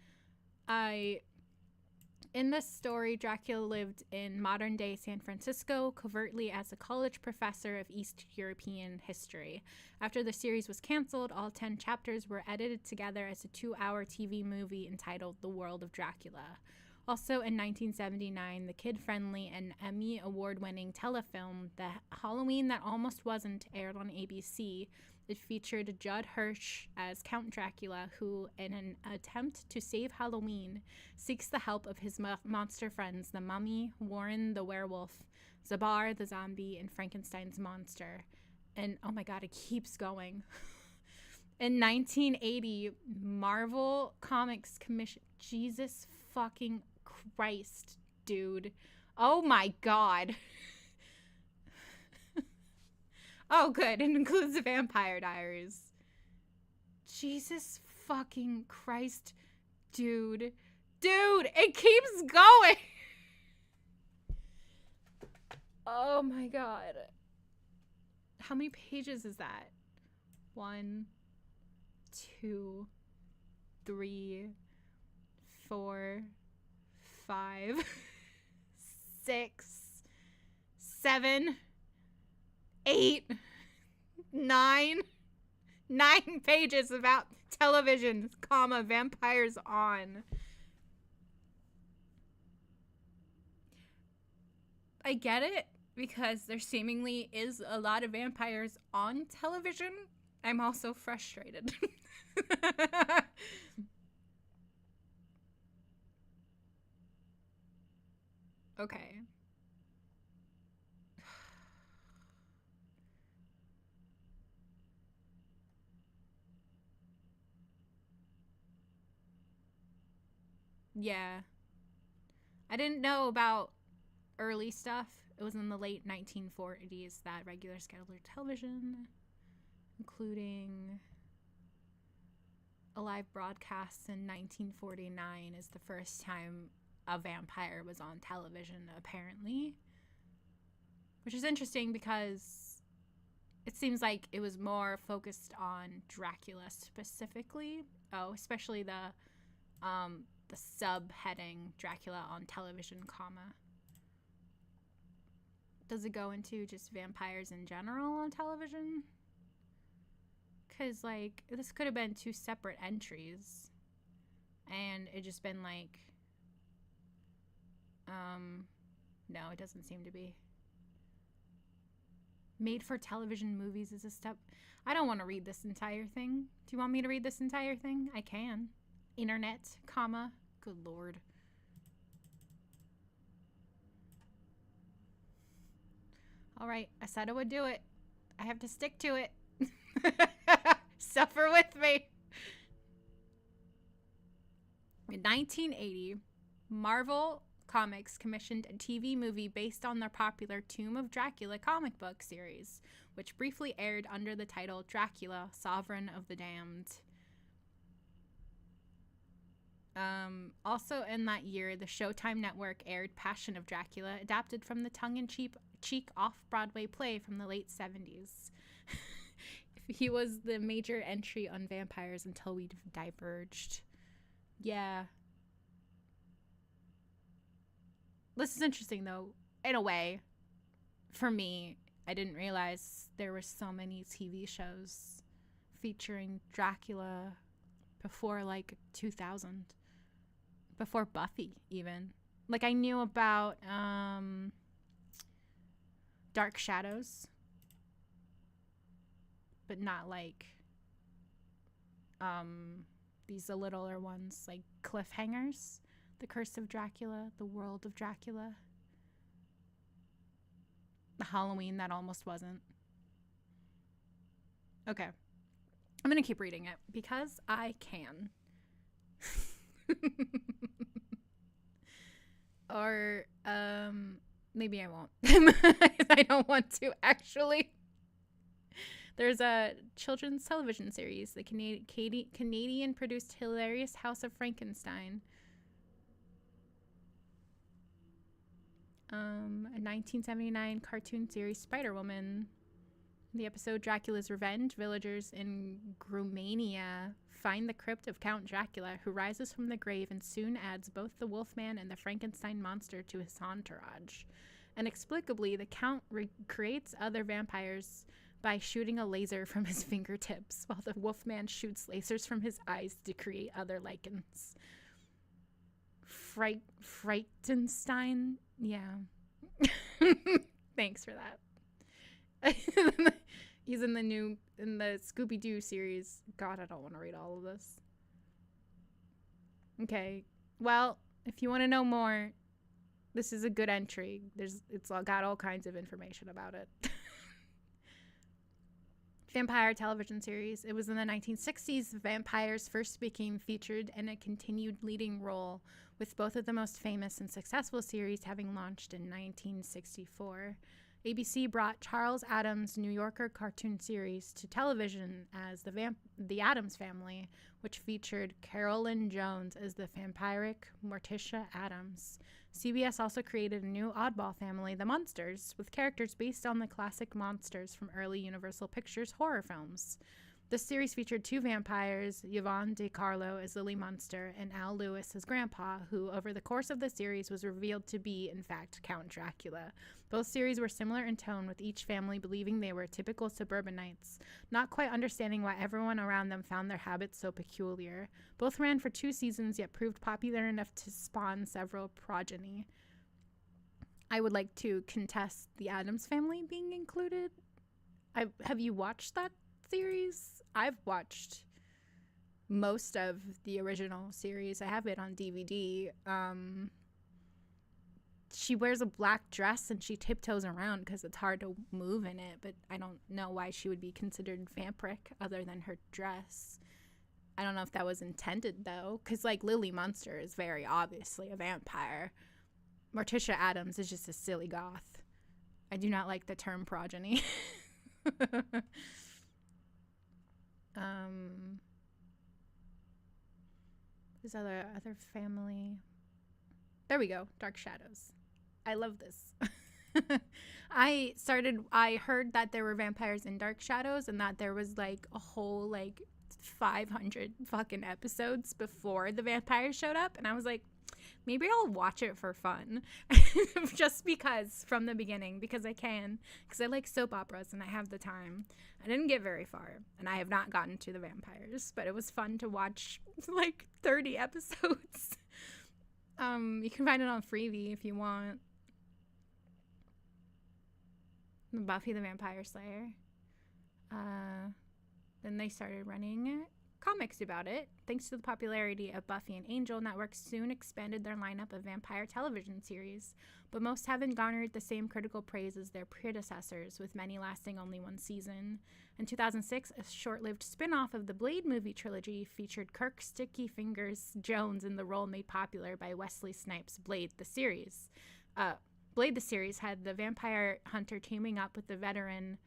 In this story, Dracula lived in modern-day San Francisco, covertly as a college professor of East European history. After the series was canceled, all 10 chapters were edited together as a 2-hour TV movie entitled The World of Dracula. Also in 1979, the kid-friendly and Emmy Award-winning telefilm The Halloween That Almost Wasn't aired on ABC, It featured Judd Hirsch as Count Dracula, who, in an attempt to save Halloween, seeks the help of his monster friends, the Mummy, Warren the Werewolf, Zabar the Zombie, and Frankenstein's monster. And, oh my god, it keeps going. In 1980, Marvel Comics commissioned... Jesus fucking Christ, dude. Oh my god. Oh, good. It includes the Vampire Diaries. Jesus fucking Christ, dude. Dude, it keeps going. Oh my god. How many pages is that? 1, 2, 3, 4, 5, 6, 7, 8, 9 pages about television, vampires on. I get it, because there seemingly is a lot of vampires on television. I'm also frustrated. Okay. Yeah. I didn't know about early stuff. It was in the late 1940s that regular scheduled television, including a live broadcast in 1949, is the first time a vampire was on television, apparently. Which is interesting because it seems like it was more focused on Dracula specifically. Oh, especially the subheading Dracula on television, comma. Does it go into just vampires in general on television? Because, like, this could have been 2 separate entries. And it just been, like... No, it doesn't seem to be. Made for television movies is a step... I don't want to read this entire thing. Do you want me to read this entire thing? I can. Internet, comma. Good lord. Alright, I said I would do it. I have to stick to it. Suffer with me. In 1980, Marvel Comics commissioned a TV movie based on their popular Tomb of Dracula comic book series, which briefly aired under the title Dracula, Sovereign of the Damned. Also in that year, the Showtime Network aired Passion of Dracula, adapted from the tongue-in-cheek off-Broadway play from the late 70s. He was the major entry on vampires until we diverged. Yeah. This is interesting, though, in a way. For me, I didn't realize there were so many TV shows featuring Dracula before, like, 2000. Before Buffy, even. Like, I knew about Dark Shadows, but not, like, these littler ones, like Cliffhangers, The Curse of Dracula, The World of Dracula, The Halloween that almost wasn't. Okay. I'm going to keep reading it because I can. Or, maybe I won't. I don't want to, actually. There's a children's television series, the Canadian-produced hilarious House of Frankenstein. A 1979 cartoon series, Spider-Woman. The episode Dracula's Revenge, villagers in Grumania find the crypt of Count Dracula, who rises from the grave and soon adds both the Wolfman and the Frankenstein monster to his entourage. Inexplicably, the Count creates other vampires by shooting a laser from his fingertips, while the Wolfman shoots lasers from his eyes to create other lichens. Frightenstein? Yeah. Thanks for that. He's in the Scooby-Doo series. God, I don't want to read all of this. Okay. Well, if you want to know more, this is a good entry. It's got all kinds of information about it. Vampire television series. It was in the 1960s vampires first became featured in a continued leading role, with both of the most famous and successful series having launched in 1964. ABC brought Charles Addams' New Yorker cartoon series to television as The Addams Family, which featured Carolyn Jones as the vampiric Morticia Addams. CBS also created a new oddball family, the Munsters, with characters based on the classic monsters from early Universal Pictures horror films. This series featured two vampires, Yvonne DeCarlo as Lily Munster and Al Lewis as Grandpa, who over the course of the series was revealed to be, in fact, Count Dracula. Both series were similar in tone, with each family believing they were typical suburbanites, not quite understanding why everyone around them found their habits so peculiar. Both ran for 2 seasons, yet proved popular enough to spawn several progeny. I would like to contest the Addams Family being included. Have you watched that series? I've watched most of the original series. I have it on DVD. She wears a black dress and she tiptoes around because it's hard to move in it, but I don't know why she would be considered vampiric other than her dress. I don't know if that was intended, though, because, like, Lily Munster is very obviously a vampire. Morticia Addams is just a silly goth. I do not like the term progeny. This other family. There we go. Dark Shadows. I love this. I heard that there were vampires in Dark Shadows and that there was like a whole like 500 fucking episodes before the vampires showed up, and I was like, maybe I'll watch it for fun. Just because, from the beginning, because I can, because I like soap operas and I have the time. I didn't get very far, and I have not gotten to the vampires, but it was fun to watch like 30 episodes. You can find it on Freevee if you want. Buffy the Vampire Slayer. Then they started running comics about it. Thanks to the popularity of Buffy and Angel, networks soon expanded their lineup of vampire television series, but most haven't garnered the same critical praise as their predecessors, with many lasting only 1 season. In 2006, a short-lived spin-off of the Blade movie trilogy featured Kirk Sticky Fingers Jones in the role made popular by Wesley Snipes' Blade the series. Blade the series had the vampire hunter teaming up with the veteran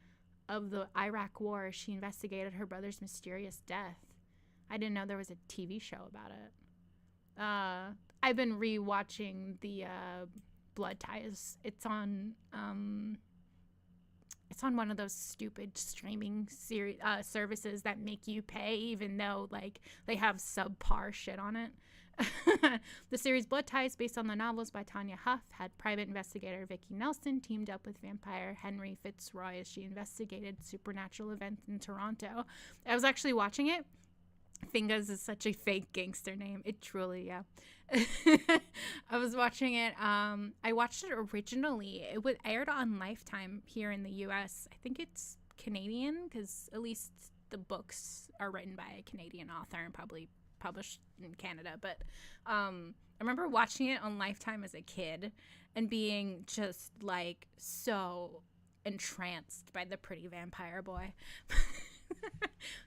of the Iraq War as she investigated her brother's mysterious death. I didn't know there was a TV show about it. I've been rewatching the Blood Ties. It's on one of those stupid streaming services that make you pay even though like they have subpar shit on it. The series Blood Ties, based on the novels by Tonya Huff, had private investigator Vicki Nelson teamed up with vampire Henry Fitzroy as she investigated supernatural events in Toronto. I was actually watching it. Fingers is such a fake gangster name. It truly, yeah. I was watching it. I watched it originally. It was aired on Lifetime here in the U.S. I think it's Canadian because at least the books are written by a Canadian author and probably published in Canada. But I remember watching it on Lifetime as a kid and being just like so entranced by the pretty vampire boy.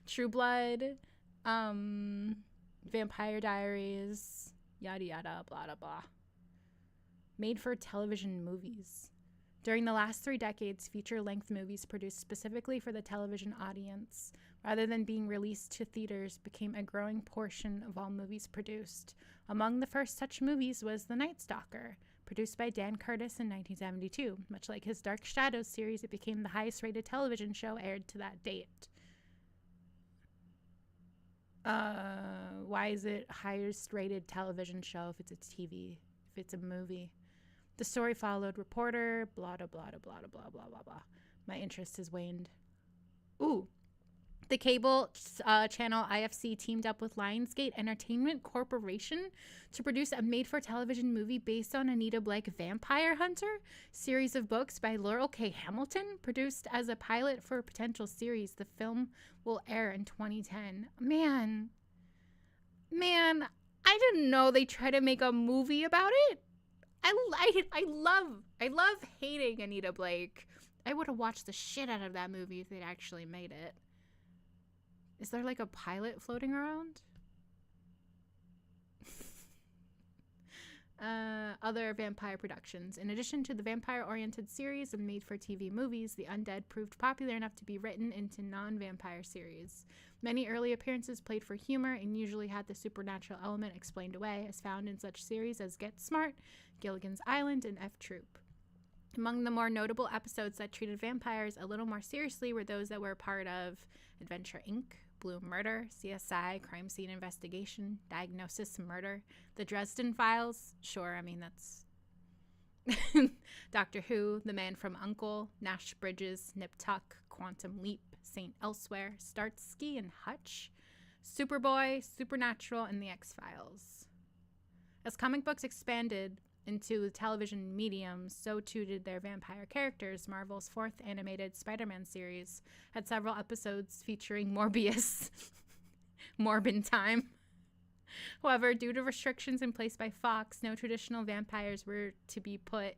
True Blood. Vampire Diaries, yada yada, blah blah blah. Made for television movies. During the last 3 decades, feature-length movies produced specifically for the television audience, rather than being released to theaters, became a growing portion of all movies produced. Among the first such movies was The Night Stalker, produced by Dan Curtis in 1972. Much like his Dark Shadows series, it became the highest-rated television show aired to that date. Why is it highest rated television show if it's a TV, if it's a movie? The story followed reporter, blah, blah, blah, blah, blah, blah, blah, blah, blah. My interest has waned. Ooh, The cable channel IFC teamed up with Lionsgate Entertainment Corporation to produce a made-for-television movie based on Anita Blake Vampire Hunter, series of books by Laurel K. Hamilton, produced as a pilot for a potential series. The film will air in 2010. Man, I didn't know they tried to make a movie about it. I love hating Anita Blake. I would have watched the shit out of that movie if they'd actually made it. Is there like a pilot floating around? Other vampire productions. In addition to the vampire-oriented series and made-for-TV movies, The Undead proved popular enough to be written into non-vampire series. Many early appearances played for humor and usually had the supernatural element explained away, as found in such series as Get Smart, Gilligan's Island, and F Troop. Among the more notable episodes that treated vampires a little more seriously were those that were part of Adventure Inc., Blue Murder, CSI, Crime Scene Investigation, Diagnosis Murder, The Dresden Files, sure, I mean, that's Doctor Who, The Man from U.N.C.L.E., Nash Bridges, Nip Tuck, Quantum Leap, Saint Elsewhere, Starsky and Hutch, Superboy, Supernatural, and The X-Files. As comic books expanded into television mediums, so too did their vampire characters. Marvel's fourth animated Spider-Man series had several episodes featuring Morbius. Morbin time. However, due to restrictions in place by Fox, no traditional vampires were to be part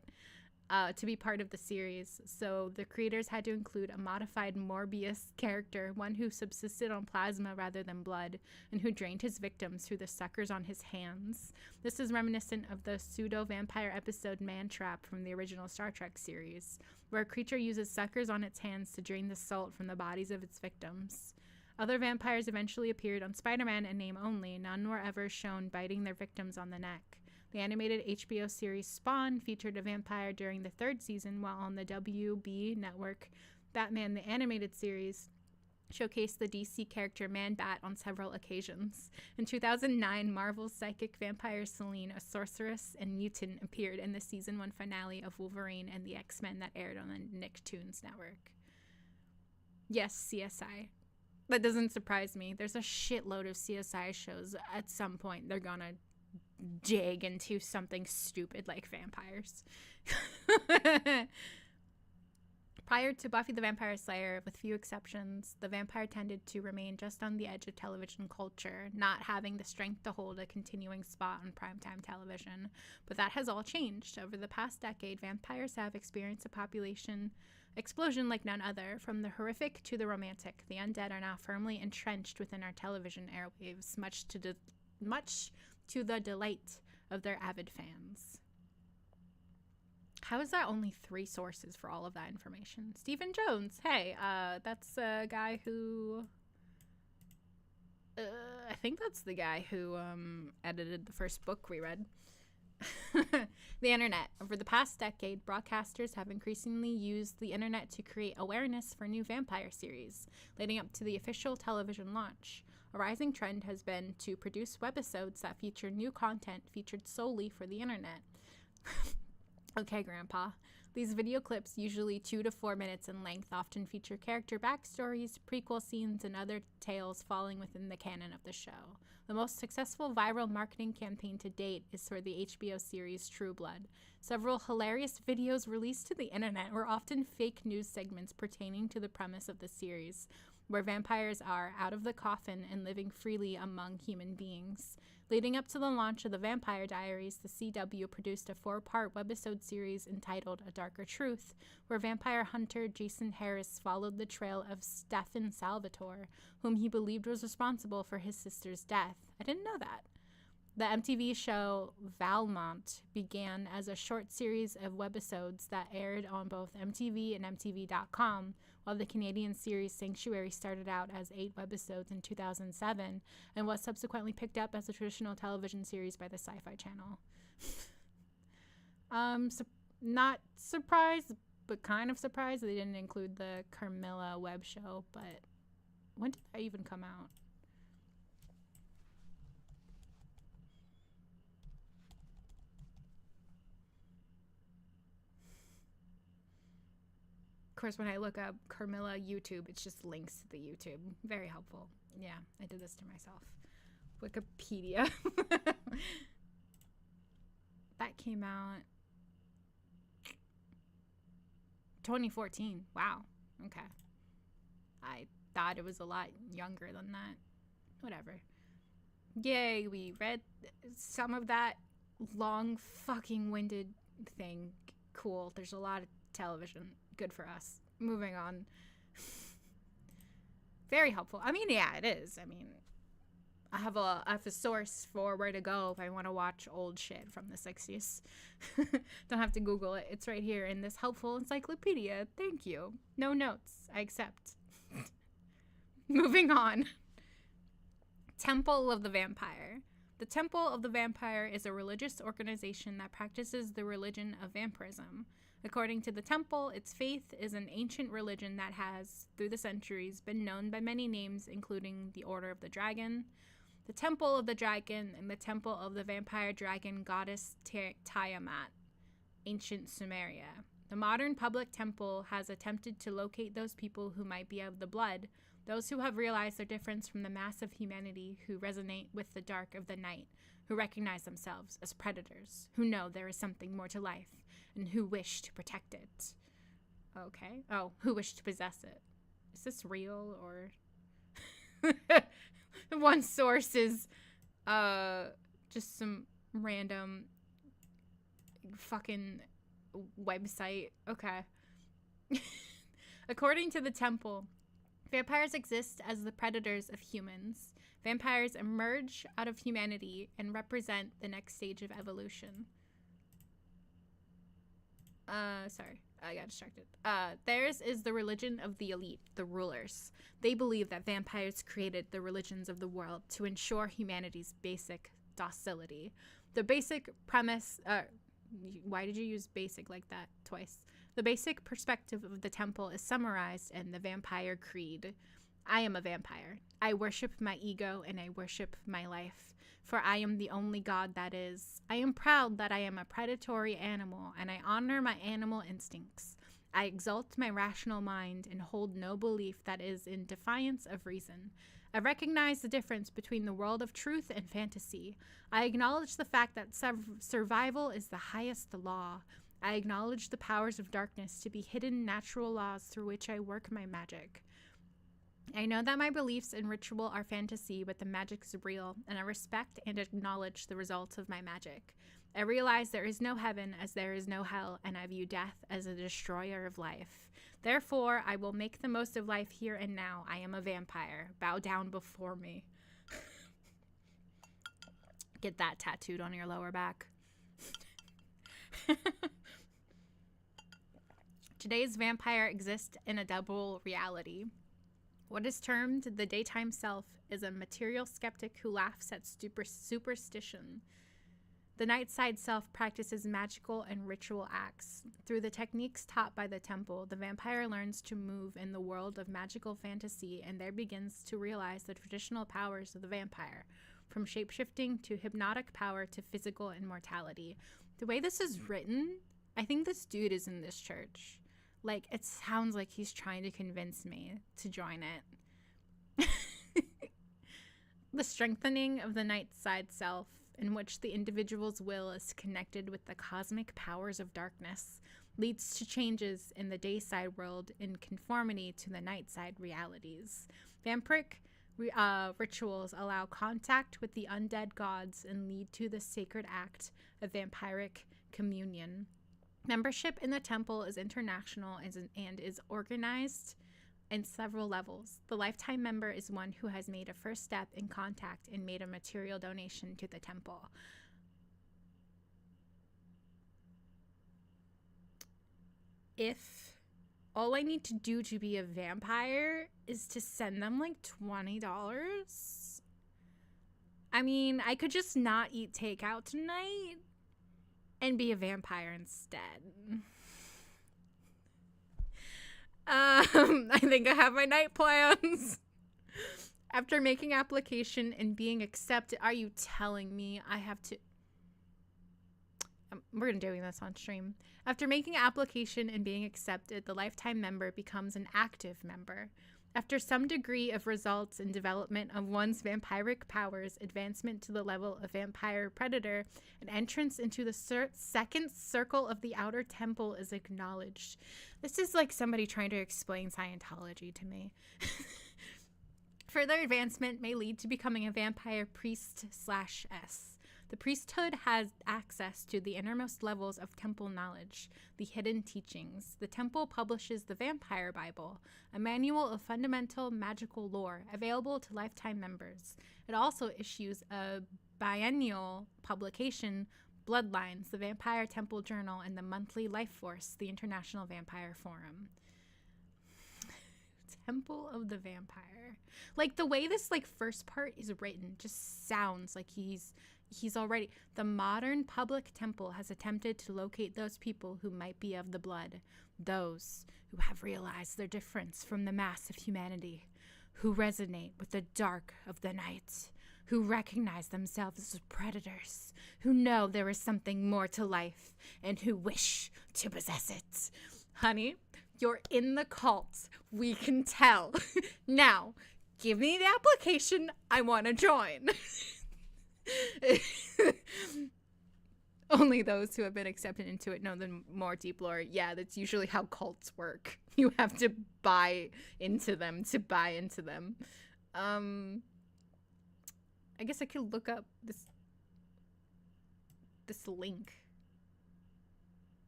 of the series, so the creators had to include a modified Morbius character, one who subsisted on plasma rather than blood, and who drained his victims through the suckers on his hands. This is reminiscent of the pseudo-vampire episode Man Trap from the original Star Trek series, where a creature uses suckers on its hands to drain the salt from the bodies of its victims. Other vampires eventually appeared on Spider-Man in name only. None were ever shown biting their victims on the neck. The animated HBO series Spawn featured a vampire during the third season, while on the WB network, Batman the Animated Series showcased the DC character Man-Bat on several occasions. In 2009, Marvel's psychic vampire Selene, a sorceress and mutant, appeared in the season 1 finale of Wolverine and the X-Men that aired on the Nicktoons network. Yes, CSI. That doesn't surprise me. There's a shitload of CSI shows. At some point, they're gonna dig into something stupid like vampires. Prior to Buffy the Vampire Slayer, with few exceptions, the vampire tended to remain just on the edge of television culture, not having the strength to hold a continuing spot on primetime television. But that has all changed. Over the past decade, vampires have experienced a population explosion like none other. From the horrific to the romantic, the undead are now firmly entrenched within our television airwaves, much to the delight of their avid fans. How is that only 3 sources for all of that information? Stephen Jones. Hey, that's a guy who... I think that's the guy who edited the first book we read. The internet. Over the past decade, broadcasters have increasingly used the internet to create awareness for new vampire series, leading up to the official television launch. A rising trend has been to produce webisodes that feature new content featured solely for the internet. Okay, Grandpa. These video clips, usually 2 to 4 minutes in length, often feature character backstories, prequel scenes, and other tales falling within the canon of the show. The most successful viral marketing campaign to date is for the HBO series True Blood. Several hilarious videos released to the internet were often fake news segments pertaining to the premise of the series, where vampires are out of the coffin and living freely among human beings. Leading up to the launch of The Vampire Diaries, the CW produced a 4-part webisode series entitled A Darker Truth, where vampire hunter Jason Harris followed the trail of Stefan Salvatore, whom he believed was responsible for his sister's death. I didn't know that. The MTV show Valmont began as a short series of webisodes that aired on both MTV and MTV.com, while the Canadian series Sanctuary started out as 8 webisodes in 2007 and was subsequently picked up as a traditional television series by the Sci-Fi Channel. Not surprised, but kind of surprised they didn't include the Carmilla web show, but when did that even come out? course, when I look up Carmilla YouTube, it's just links to the YouTube. Very helpful. Yeah, I did this to myself. Wikipedia. That came out 2014. Wow. Okay. I thought it was a lot younger than that. Whatever. Yay, we read some of that long fucking winded thing. Cool. There's a lot of television. Good for us. Moving on. Very helpful. I mean, yeah, it is. I mean, I have a source for where to go if I want to watch old shit from the 60s. Don't have to Google it. It's right here in this helpful encyclopedia. Thank you. No notes. I accept. Moving on. Temple of the Vampire. The Temple of the Vampire is a religious organization that practices the religion of vampirism. According to the temple, its faith is an ancient religion that has, through the centuries, been known by many names, including the Order of the Dragon, the Temple of the Dragon, and the Temple of the Vampire Dragon Goddess Tiamat, ancient Sumeria. The modern public temple has attempted to locate those people who might be of the blood, those who have realized their difference from the mass of humanity, who resonate with the dark of the night, who recognize themselves as predators, who know there is something more to life, and who wish to protect it. Okay. Oh, who wish to possess it. Is this real or... One source is just some random fucking website. Okay. According to the temple, vampires exist as the predators of humans. Vampires emerge out of humanity and represent the next stage of evolution. Sorry, I got distracted. Theirs is the religion of the elite, the rulers. They believe that vampires created the religions of the world to ensure humanity's basic docility. The basic premise, why did you use basic like that twice? The basic perspective of the temple is summarized in the Vampire Creed. I am a vampire. I worship my ego and I worship my life, for I am the only god that is. I am proud that I am a predatory animal, and I honor my animal instincts. I exalt my rational mind and hold no belief that is in defiance of reason. I recognize the difference between the world of truth and fantasy. I acknowledge the fact that survival is the highest law. I acknowledge the powers of darkness to be hidden natural laws through which I work my magic. I know that my beliefs and ritual are fantasy, but the magic is real, and I respect and acknowledge the results of my magic. I realize there is no heaven as there is no hell, and I view death as a destroyer of life. Therefore, I will make the most of life here and now. I am a vampire. Bow down before me. Get that tattooed on your lower back. Today's vampire exists in a double reality. What is termed the daytime self is a material skeptic who laughs at superstition. The night side self practices magical and ritual acts. Through the techniques taught by the temple, the vampire learns to move in the world of magical fantasy and there begins to realize the traditional powers of the vampire, from shapeshifting to hypnotic power to physical immortality. The way this is written, I think this dude is in this church. Like, it sounds like he's trying to convince me to join it. The strengthening of the night side self, in which the individual's will is connected with the cosmic powers of darkness, leads to changes in the day side world in conformity to the night side realities. Vampiric rituals allow contact with the undead gods and lead to the sacred act of vampiric communion. Membership in the temple is international and is organized in several levels. The lifetime member is one who has made a first step in contact and made a material donation to the temple. If all I need to do to be a vampire is to send them like $20, I mean, I could just not eat takeout tonight and be a vampire instead. I think I have my night plans. After making application and being accepted, are you telling me I have to? we're doing this on stream. After making application and being accepted, the lifetime member becomes an active member. After some degree of results in development of one's vampiric powers, advancement to the level of vampire predator, and entrance into the second circle of the outer temple is acknowledged. This is like somebody trying to explain Scientology to me. Further advancement may lead to becoming a vampire priest/S. The priesthood has access to the innermost levels of temple knowledge, the hidden teachings. The temple publishes the Vampire Bible, a manual of fundamental magical lore available to lifetime members. It also issues a biennial publication, Bloodlines, the Vampire Temple Journal, and the monthly Life Force, the International Vampire Forum. Temple of the Vampire. Like, the way this, like, first part is written just sounds like he's already... The modern public temple has attempted to locate those people who might be of the blood, those who have realized their difference from the mass of humanity, who resonate with the dark of the night, who recognize themselves as predators, who know there is something more to life, and who wish to possess it. Honey, you're in the cult. We can tell. Now, give me the application. I want to join. Only those who have been accepted into it know the more deep lore. Yeah, that's usually how cults work. You have to buy into them to buy into them. I guess I could look up this link.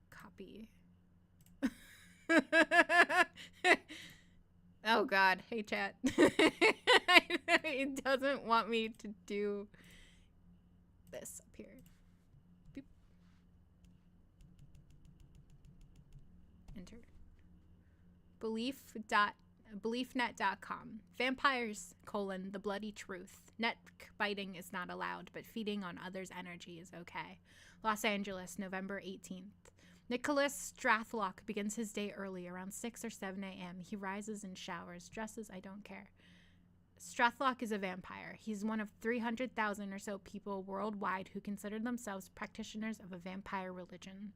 Copy. Oh God, hey chat. It doesn't want me to do this up here. Boop. Enter. Beliefnet.com. Vampires, the bloody truth. Neck biting is not allowed, but feeding on others' energy is okay. Los Angeles, November 18th. Nicholas Strathlock begins his day early, around 6 or 7 a.m. He rises and showers, dresses, I don't care. Strathlock is a vampire. He's one of 300,000 or so people worldwide who consider themselves practitioners of a vampire religion.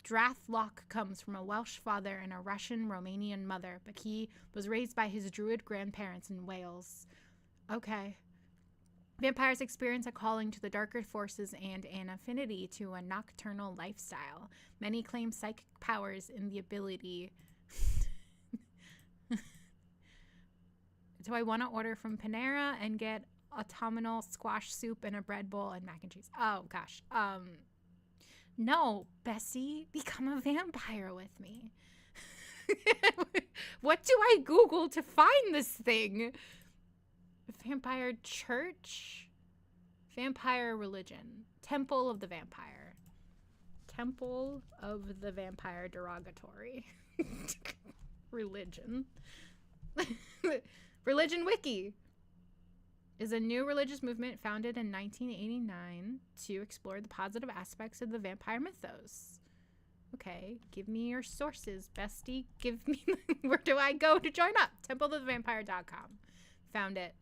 Strathlock comes from a Welsh father and a Russian-Romanian mother, but he was raised by his Druid grandparents in Wales. Okay. Vampires experience a calling to the darker forces and an affinity to a nocturnal lifestyle. Many claim psychic powers in the ability... Do I want to order from Panera and get autumnal squash soup and a bread bowl and mac and cheese? Oh, gosh. No, Bessie, become a vampire with me. What do I Google to find this thing? Vampire church? Vampire religion. Temple of the Vampire. Temple of the Vampire derogatory. Religion. Religion Wiki is a new religious movement founded in 1989 to explore the positive aspects of the vampire mythos. Okay, give me your sources, bestie. Give me... Where do I go to join up? TempleoftheVampire.com. Found it.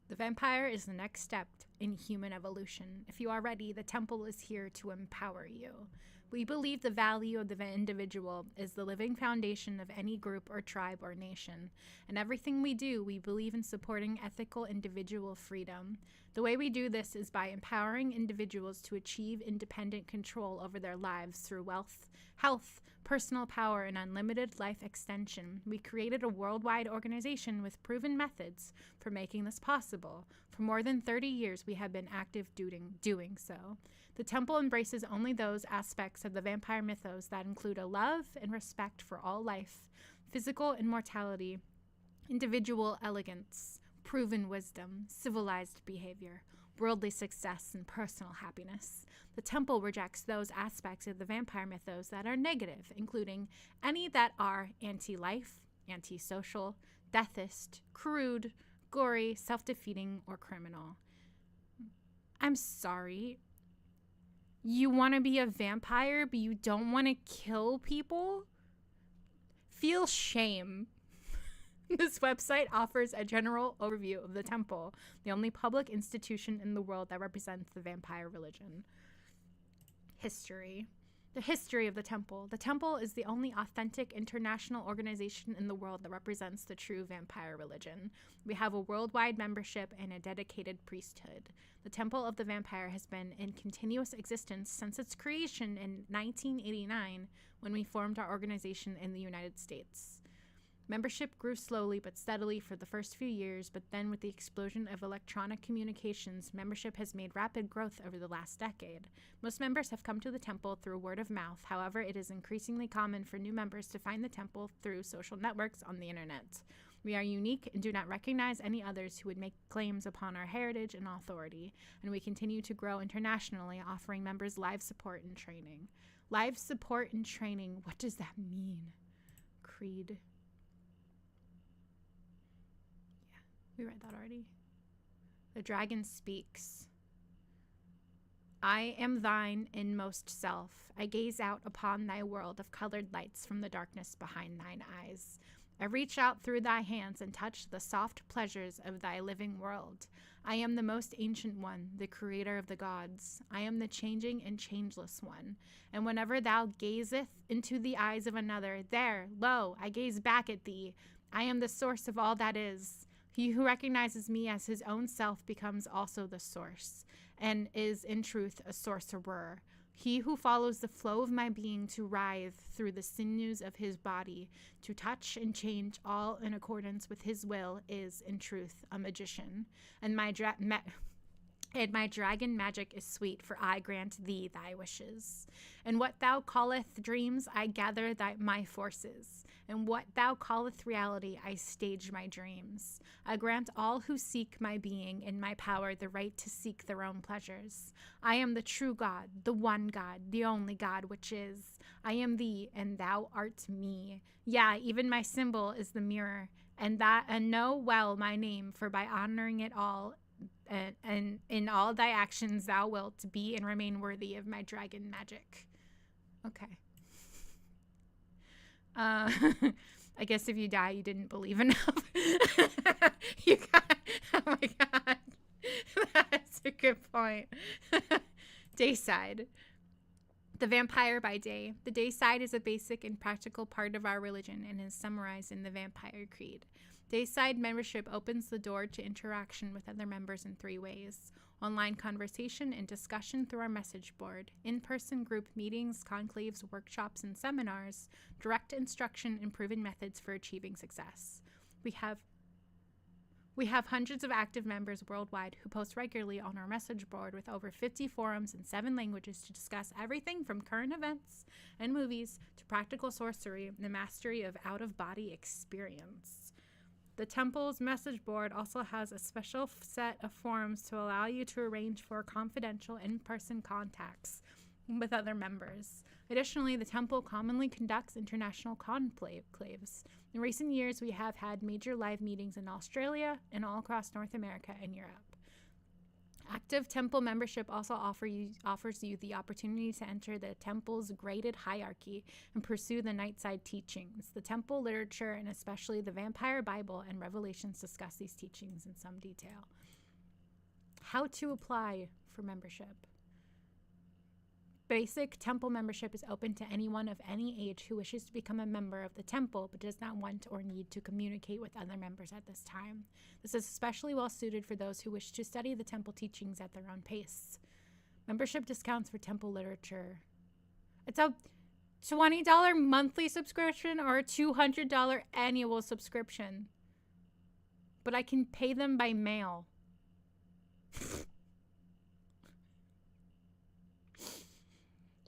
The vampire is the next step in human evolution. If you are ready, the temple is here to empower you. We believe the value of the individual is the living foundation of any group or tribe or nation. In everything we do, we believe in supporting ethical individual freedom. The way we do this is by empowering individuals to achieve independent control over their lives through wealth, health, personal power, and unlimited life extension. We created a worldwide organization with proven methods for making this possible. For more than 30 years, we have been active doing so. The temple embraces only those aspects of the vampire mythos that include a love and respect for all life, physical immortality, individual elegance, proven wisdom, civilized behavior, worldly success, and personal happiness. The temple rejects those aspects of the vampire mythos that are negative, including any that are anti-life, anti-social, deathist, crude, gory, self-defeating, or criminal. I'm sorry. you want to be a vampire, but you don't want to kill people, feel shame. This website offers a general overview of the temple, the only public institution in the world that represents the vampire religion. History. The history of the temple. The temple is the only authentic international organization in the world that represents the true vampire religion. We have a worldwide membership and a dedicated priesthood. The Temple of the Vampire has been in continuous existence since its creation in 1989, when we formed our organization in the United States. Membership grew slowly but steadily for the first few years, but then with the explosion of electronic communications, membership has made rapid growth over the last decade. Most members have come to the temple through word of mouth. However, it is increasingly common for new members to find the temple through social networks on the internet. We are unique and do not recognize any others who would make claims upon our heritage and authority, and we continue to grow internationally, offering members live support and training. Live support and training, what does that mean? Creed. We read that already. The dragon speaks. I am thine inmost self. I gaze out upon thy world of colored lights from the darkness behind thine eyes. I reach out through thy hands and touch the soft pleasures of thy living world. I am the most ancient one, the creator of the gods. I am the changing and changeless one. And whenever thou gazeth into the eyes of another, there, lo, I gaze back at thee. I am the source of all that is. He who recognizes me as his own self becomes also the source, and is in truth a sorcerer. He who follows the flow of my being to writhe through the sinews of his body, to touch and change all in accordance with his will, is in truth a magician. And my dragon magic is sweet, for I grant thee thy wishes. And what thou calleth dreams, I gather my forces. And what thou calleth reality, I stage my dreams. I grant all who seek my being and my power the right to seek their own pleasures. I am the true God, the one God, the only God which is. I am thee, and thou art me. Yeah, even my symbol is the mirror, and know well my name, for by honoring it all, and in all thy actions thou wilt be and remain worthy of my dragon magic. Okay. I guess if you die, you didn't believe enough. You got, oh my God. That's a good point. Dayside. The vampire by day. The dayside is a basic and practical part of our religion and is summarized in the Vampire Creed. Dayside membership opens the door to interaction with other members in 3 ways: online conversation and discussion through our message board, in-person group meetings, conclaves, workshops, and seminars, direct instruction, and proven methods for achieving success. We have hundreds of active members worldwide who post regularly on our message board with over 50 forums in 7 languages to discuss everything from current events and movies to practical sorcery and the mastery of out-of-body experience. The temple's message board also has a special set of forums to allow you to arrange for confidential in-person contacts with other members. Additionally, the temple commonly conducts international conclaves. In recent years, we have had major live meetings in Australia and all across North America and Europe. Active temple membership also offers you the opportunity to enter the temple's graded hierarchy and pursue the nightside teachings. The temple literature, and especially the Vampire Bible and Revelations, discuss these teachings in some detail. How to apply for membership. Basic temple membership is open to anyone of any age who wishes to become a member of the temple but does not want or need to communicate with other members at this time. This is especially well suited for those who wish to study the temple teachings at their own pace. Membership discounts for temple literature. It's a $20 monthly subscription or a $200 annual subscription. But I can pay them by mail.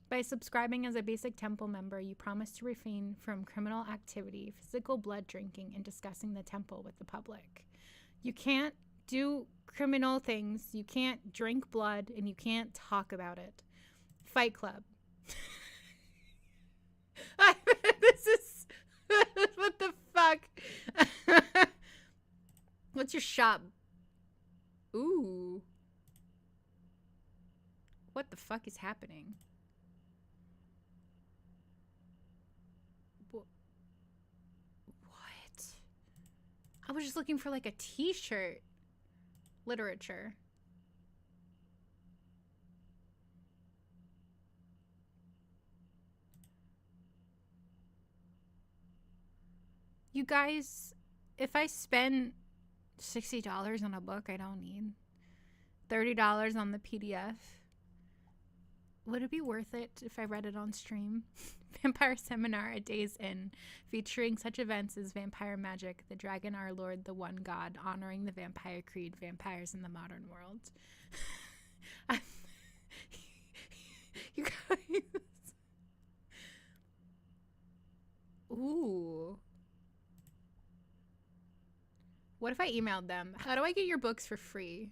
By subscribing as a basic temple member, you promise to refrain from criminal activity, physical blood drinking, and discussing the temple with the public. You can't do criminal things, you can't drink blood, and you can't talk about it. Fight Club. This is... what the fuck? What's your shop? Ooh. What What the fuck is happening? What? I was just looking for like a t-shirt. Literature. You guys, if I spend $60 on a book I don't need, $30 on the PDF, would it be worth it if I read it on stream? Vampire Seminar at Days Inn, featuring such events as vampire magic, the dragon, our lord, the one god, honoring the vampire creed, vampires in the modern world. You guys. Ooh. What if I emailed them? How do I get your books for free?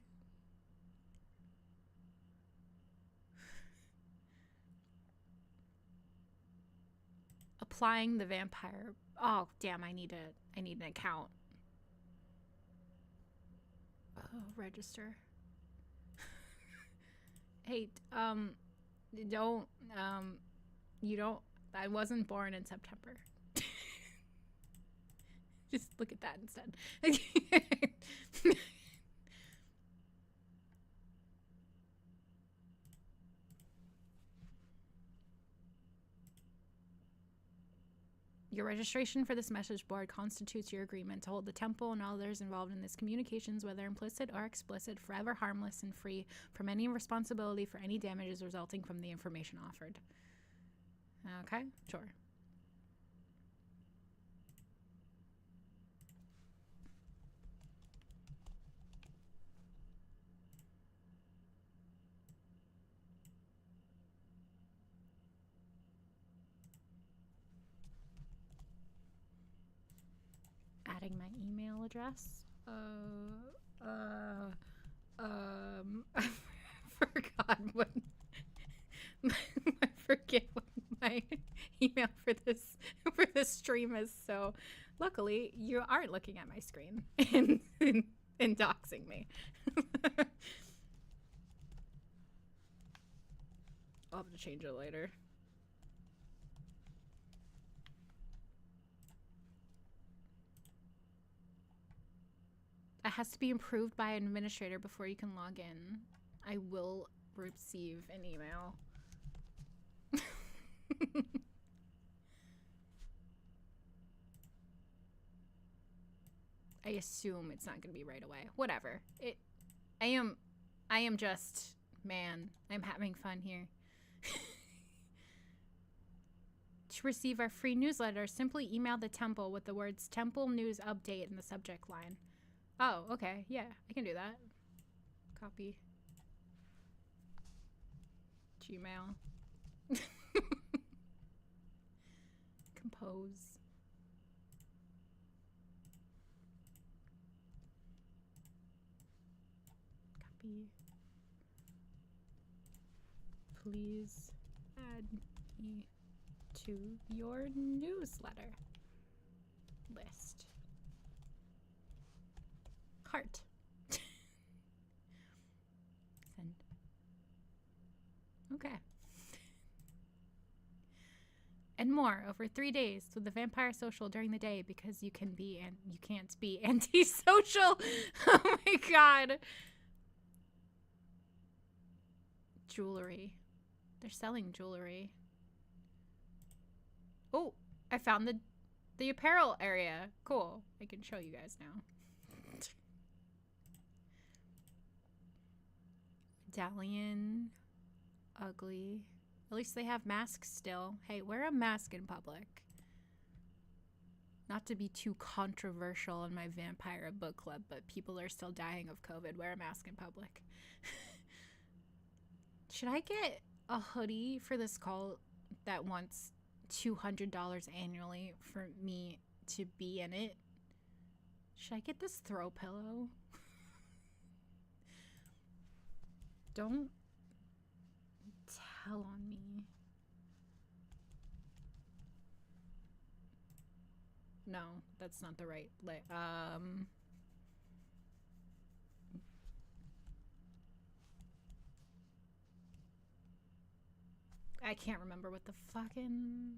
Applying the vampire. Oh, damn, I need an account. Oh, register. Hey, don't, you don't, I wasn't born in September. Just look at that instead. Your registration for this message board constitutes your agreement to hold the temple and all others involved in this communications, whether implicit or explicit, forever harmless and free from any responsibility for any damages resulting from the information offered. Okay, sure. Adding my email address. I forgot what I forget what my email for this stream is, so luckily you aren't looking at my screen and doxing me. I'll have to change it later. It has to be approved by an administrator before you can log in. I will receive an email. I assume it's not going to be right away. Whatever. I am just, man, I'm having fun here. To receive our free newsletter, simply email the temple with the words Temple News Update in the subject line. Oh, okay. Yeah, I can do that. Copy. Gmail. Compose. Copy. Please add me to your newsletter list. Heart. Send. Okay. And more over 3 days with the vampire social during the day because you can be and you can't be antisocial. Oh my god. Jewelry. They're selling jewelry. Oh, I found the apparel area. Cool. I can show you guys now. Medallion. Ugly. At least they have masks still. Hey, wear a mask in public. Not to be too controversial in my vampire book club, but people are still dying of COVID. Wear a mask in public. Should I get a hoodie for this cult that wants $200 annually for me to be in it? Should I get this throw pillow? Don't tell on me. No, that's not the right I can't remember what the fucking...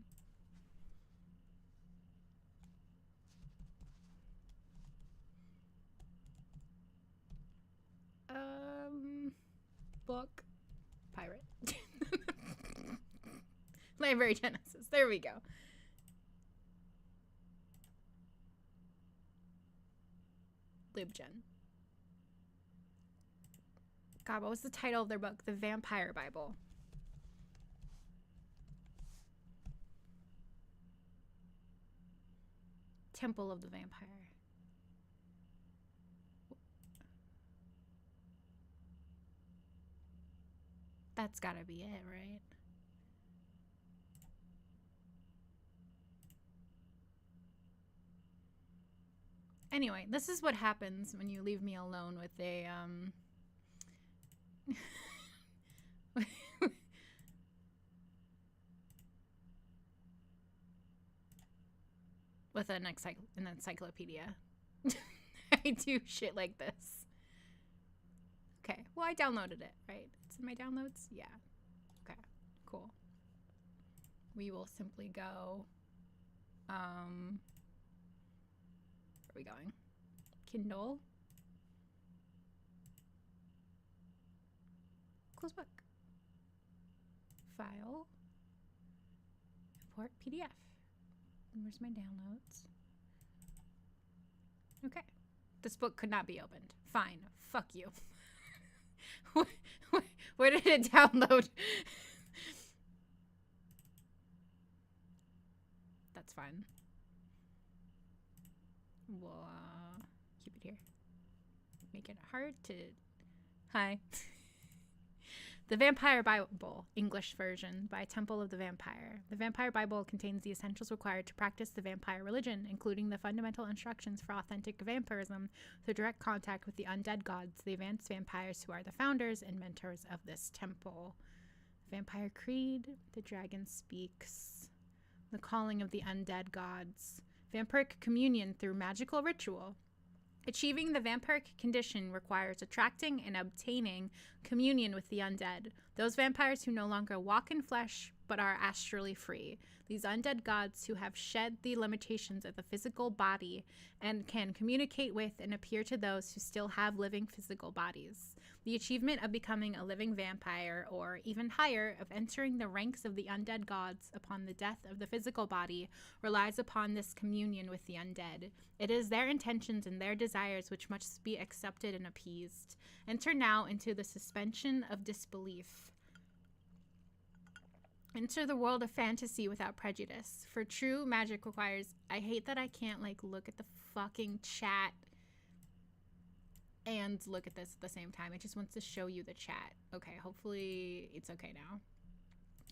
Book. Pirate. Library Genesis. There we go. LibGen. God, what was the title of their book? The Vampire Bible. Temple of the Vampire. That's gotta be it, right? Anyway, this is what happens when you leave me alone with a, with an encyclopedia. I do shit like this. Okay, well, I downloaded it, right? It's in my downloads? Yeah. Okay, cool. We will simply go, where are we going? Kindle. Close book. File. Import PDF. Where's my downloads? Okay. This book could not be opened. Fine. Fuck you. Where did it download? That's fine. We'll keep it here. Make it hard to... Hi. The Vampire Bible, English version, by Temple of the Vampire. The Vampire Bible contains the essentials required to practice the vampire religion, including the fundamental instructions for authentic vampirism through direct contact with the undead gods, the advanced vampires who are the founders and mentors of this temple. Vampire Creed, the Dragon Speaks, the Calling of the Undead Gods, Vampiric Communion through Magical Ritual. Achieving the vampiric condition requires attracting and obtaining communion with the undead, those vampires who no longer walk in flesh but are astrally free. These undead gods who have shed the limitations of the physical body and can communicate with and appear to those who still have living physical bodies. The achievement of becoming a living vampire, or even higher, of entering the ranks of the undead gods upon the death of the physical body, relies upon this communion with the undead. It is their intentions and their desires which must be accepted and appeased. Enter now into the suspension of disbelief. Enter the world of fantasy without prejudice. For true magic requires... I hate that I can't, like, look at the fucking chat and look at this at the same time. It just wants to show you the chat. Okay, hopefully it's okay now.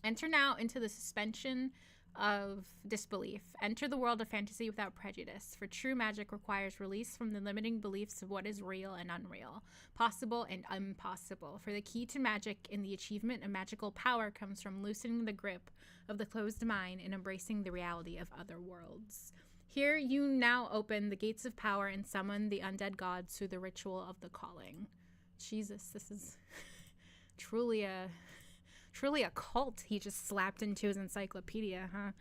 Enter now into the suspension of disbelief. Enter the world of fantasy without prejudice. For true magic requires release from the limiting beliefs of what is real and unreal, possible and impossible. For the key to magic in the achievement of magical power comes from loosening the grip of the closed mind and embracing the reality of other worlds. Here you now open the gates of power and summon the undead gods through the ritual of the calling. Jesus, this is truly a cult he just slapped into his encyclopedia, huh?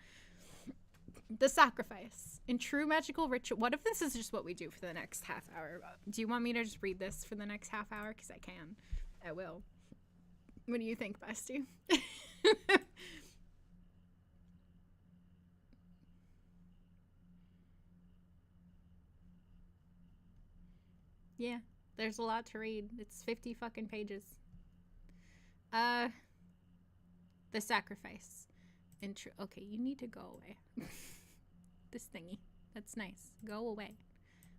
The sacrifice. In true magical ritual... What if this is just what we do for the next half hour? Do you want me to just read this for the next half hour? Because I can. I will. What do you think, bestie? Yeah, there's a lot to read. It's 50 fucking pages. The sacrifice. Okay, you need to go away. This thingy. That's nice. Go away.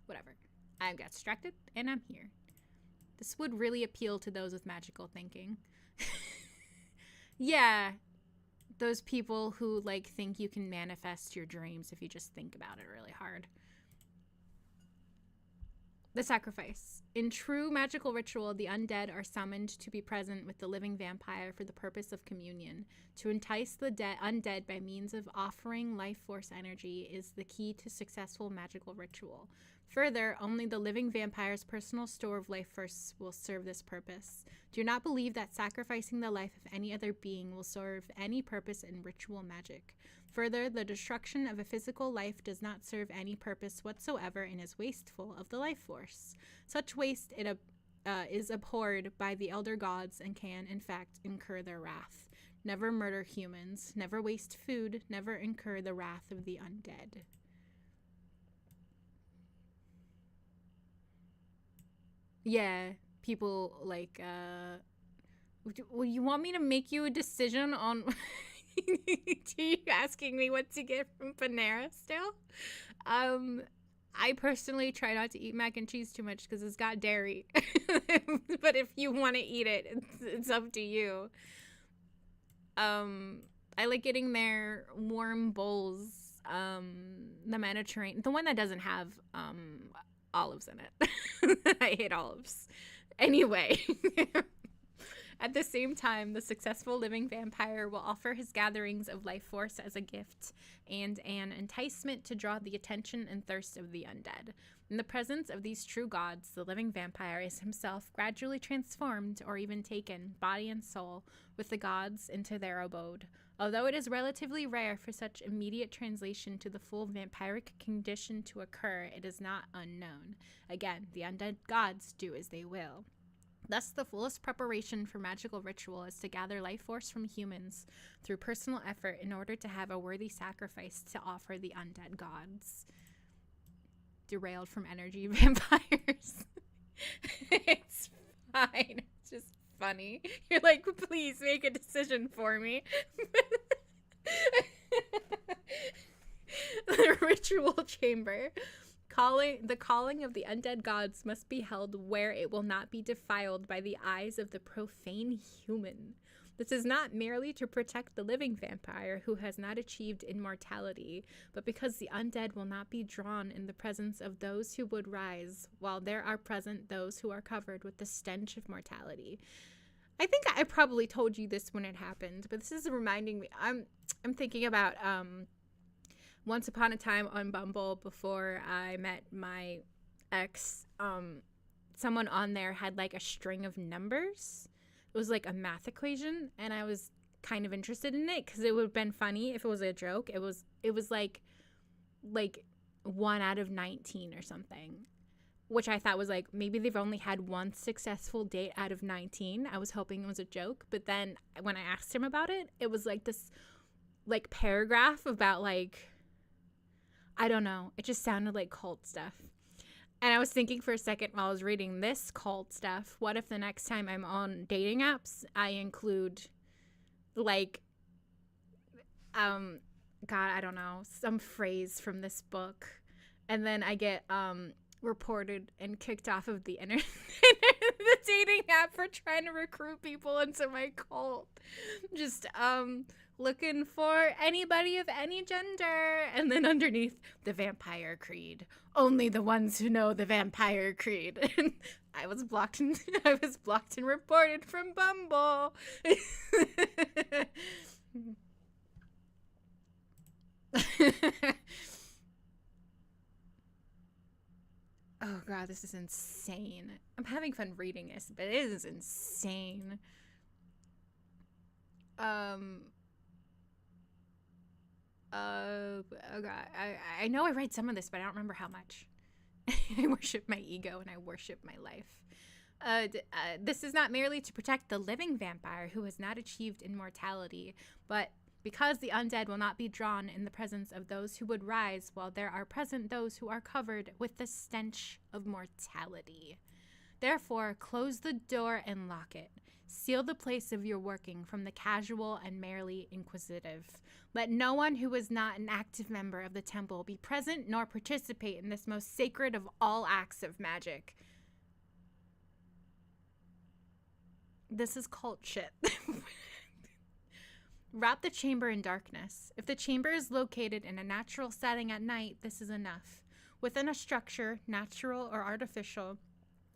Whatever. I got distracted, and I'm here. This would really appeal to those with magical thinking. Yeah. Those people who, like, think you can manifest your dreams if you just think about it really hard. The sacrifice. In true magical ritual, the undead are summoned to be present with the living vampire for the purpose of communion. To entice the undead by means of offering life force energy is the key to successful magical ritual. Further, only the living vampire's personal store of life force will serve this purpose. Do not believe that sacrificing the life of any other being will serve any purpose in ritual magic. Further, the destruction of a physical life does not serve any purpose whatsoever and is wasteful of the life force. Such waste is abhorred by the elder gods and can, in fact, incur their wrath. Never murder humans, never waste food, never incur the wrath of the undead. Yeah, people like, well, you want me to make you a decision on... Are you asking me what to get from Panera still? I personally try not to eat mac and cheese too much because it's got dairy. But if you want to eat it, it's up to you. I like getting their warm bowls, the Mediterranean, the one that doesn't have olives in it. I hate olives. Anyway. At the same time, the successful living vampire will offer his gatherings of life force as a gift and an enticement to draw the attention and thirst of the undead. In the presence of these true gods, the living vampire is himself gradually transformed or even taken, body and soul, with the gods into their abode. Although it is relatively rare for such immediate translation to the full vampiric condition to occur, it is not unknown. Again, the undead gods do as they will. Thus, the fullest preparation for magical ritual is to gather life force from humans through personal effort in order to have a worthy sacrifice to offer the undead gods. Derailed from energy vampires. It's fine. It's just funny. You're like, please make a decision for me. The ritual chamber. The calling of the undead gods must be held where it will not be defiled by the eyes of the profane human. This is not merely to protect the living vampire who has not achieved immortality, but because the undead will not be drawn in the presence of those who would rise, while there are present those who are covered with the stench of mortality. I think I probably told you this when it happened, but this is reminding me. I'm thinking about once upon a time on Bumble, before I met my ex, someone on there had like a string of numbers. It was like a math equation, and I was kind of interested in it because it would have been funny if it was a joke. It was like 1 out of 19 or something, which I thought was like, maybe they've only had one successful date out of 19. I was hoping it was a joke, but then when I asked him about it, it was like this like paragraph about like, I don't know. It just sounded like cult stuff. And I was thinking for a second while I was reading this cult stuff, what if the next time I'm on dating apps, I include like, God, I don't know, some phrase from this book. And then I get reported and kicked off of the internet, the dating app for trying to recruit people into my cult. Just, looking for anybody of any gender, and then underneath, the vampire creed. Only the ones who know the vampire creed. And I was blocked and reported from Bumble. Oh god, this is insane. I'm having fun reading this, but it is insane. Oh god, I know I read some of this, but I don't remember how much. I worship my ego and I worship my life. This is not merely to protect the living vampire who has not achieved immortality, but because the undead will not be drawn in the presence of those who would rise, while there are present those who are covered with the stench of mortality. Therefore, close the door and lock it. Seal the place of your working from the casual and merely inquisitive. Let no one who is not an active member of the temple be present nor participate in this most sacred of all acts of magic. This is cult shit. Wrap the chamber in darkness. If the chamber is located in a natural setting at night, this is enough. Within a structure, natural or artificial,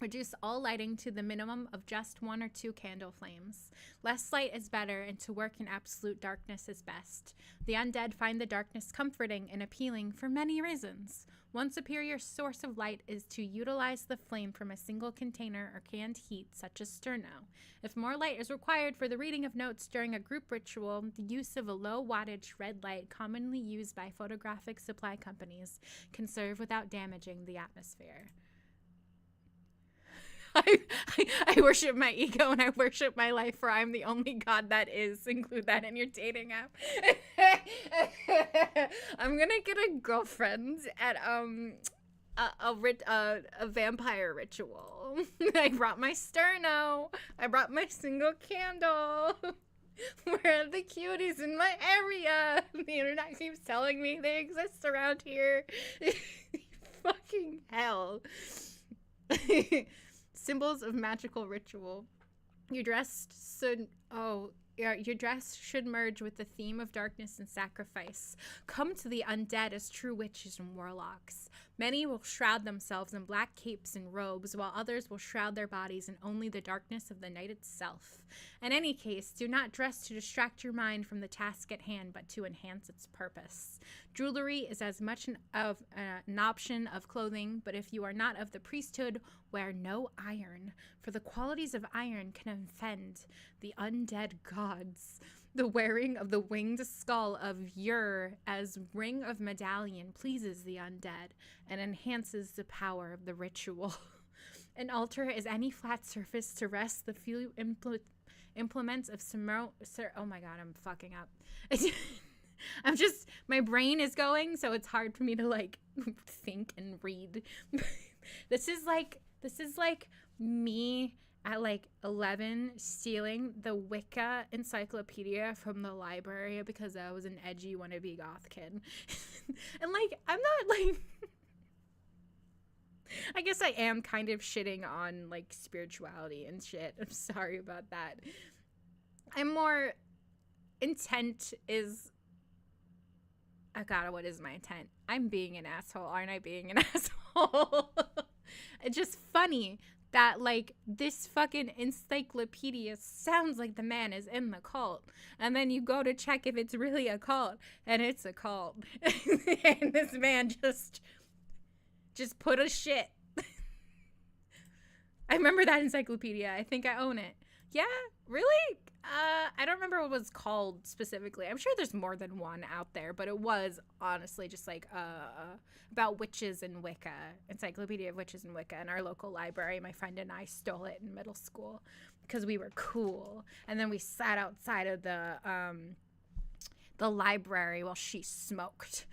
reduce all lighting to the minimum of just 1 or 2 candle flames. Less light is better, and to work in absolute darkness is best. The undead find the darkness comforting and appealing for many reasons. One superior source of light is to utilize the flame from a single container or canned heat, such as sterno. If more light is required for the reading of notes during a group ritual, the use of a low wattage red light, commonly used by photographic supply companies, can serve without damaging the atmosphere. I worship my ego and I worship my life, for I'm the only god that is. Include that in your dating app. I'm gonna get a girlfriend at a vampire ritual. I brought my sterno. I brought my single candle. Where are the cuties in my area? The internet keeps telling me they exist around here. Fucking hell. Symbols of magical ritual. Your dress should merge with the theme of darkness and sacrifice. Come to the undead as true witches and warlocks. Many will shroud themselves in black capes and robes, while others will shroud their bodies in only the darkness of the night itself. In any case, do not dress to distract your mind from the task at hand, but to enhance its purpose. Jewelry is as much an option of clothing, but if you are not of the priesthood, wear no iron, for the qualities of iron can offend the undead gods. The wearing of the winged skull of Ur as ring of medallion pleases the undead and enhances the power of the ritual. An altar is any flat surface to rest the few implements of oh my god, I'm fucking up. My brain is going, so it's hard for me to like think and read. This is like me at like 11 stealing the Wicca encyclopedia from the library because I was an edgy wannabe goth kid. And like, I'm not like, I guess I am kind of shitting on like spirituality and shit. I'm sorry about that. I'm more intent is, oh god, what is my intent? I'm being an asshole. Aren't I being an asshole? It's just funny that like this fucking encyclopedia sounds like the man is in the cult, and then you go to check if it's really a cult, and it's a cult. And this man just put a shit. I remember that encyclopedia. I think I own it. Yeah, really? I don't remember what it was called specifically. I'm sure there's more than one out there, but it was honestly just like about witches and Wicca, Encyclopedia of Witches and Wicca, in our local library. My friend and I stole it in middle school because we were cool, and then we sat outside of the library while she smoked.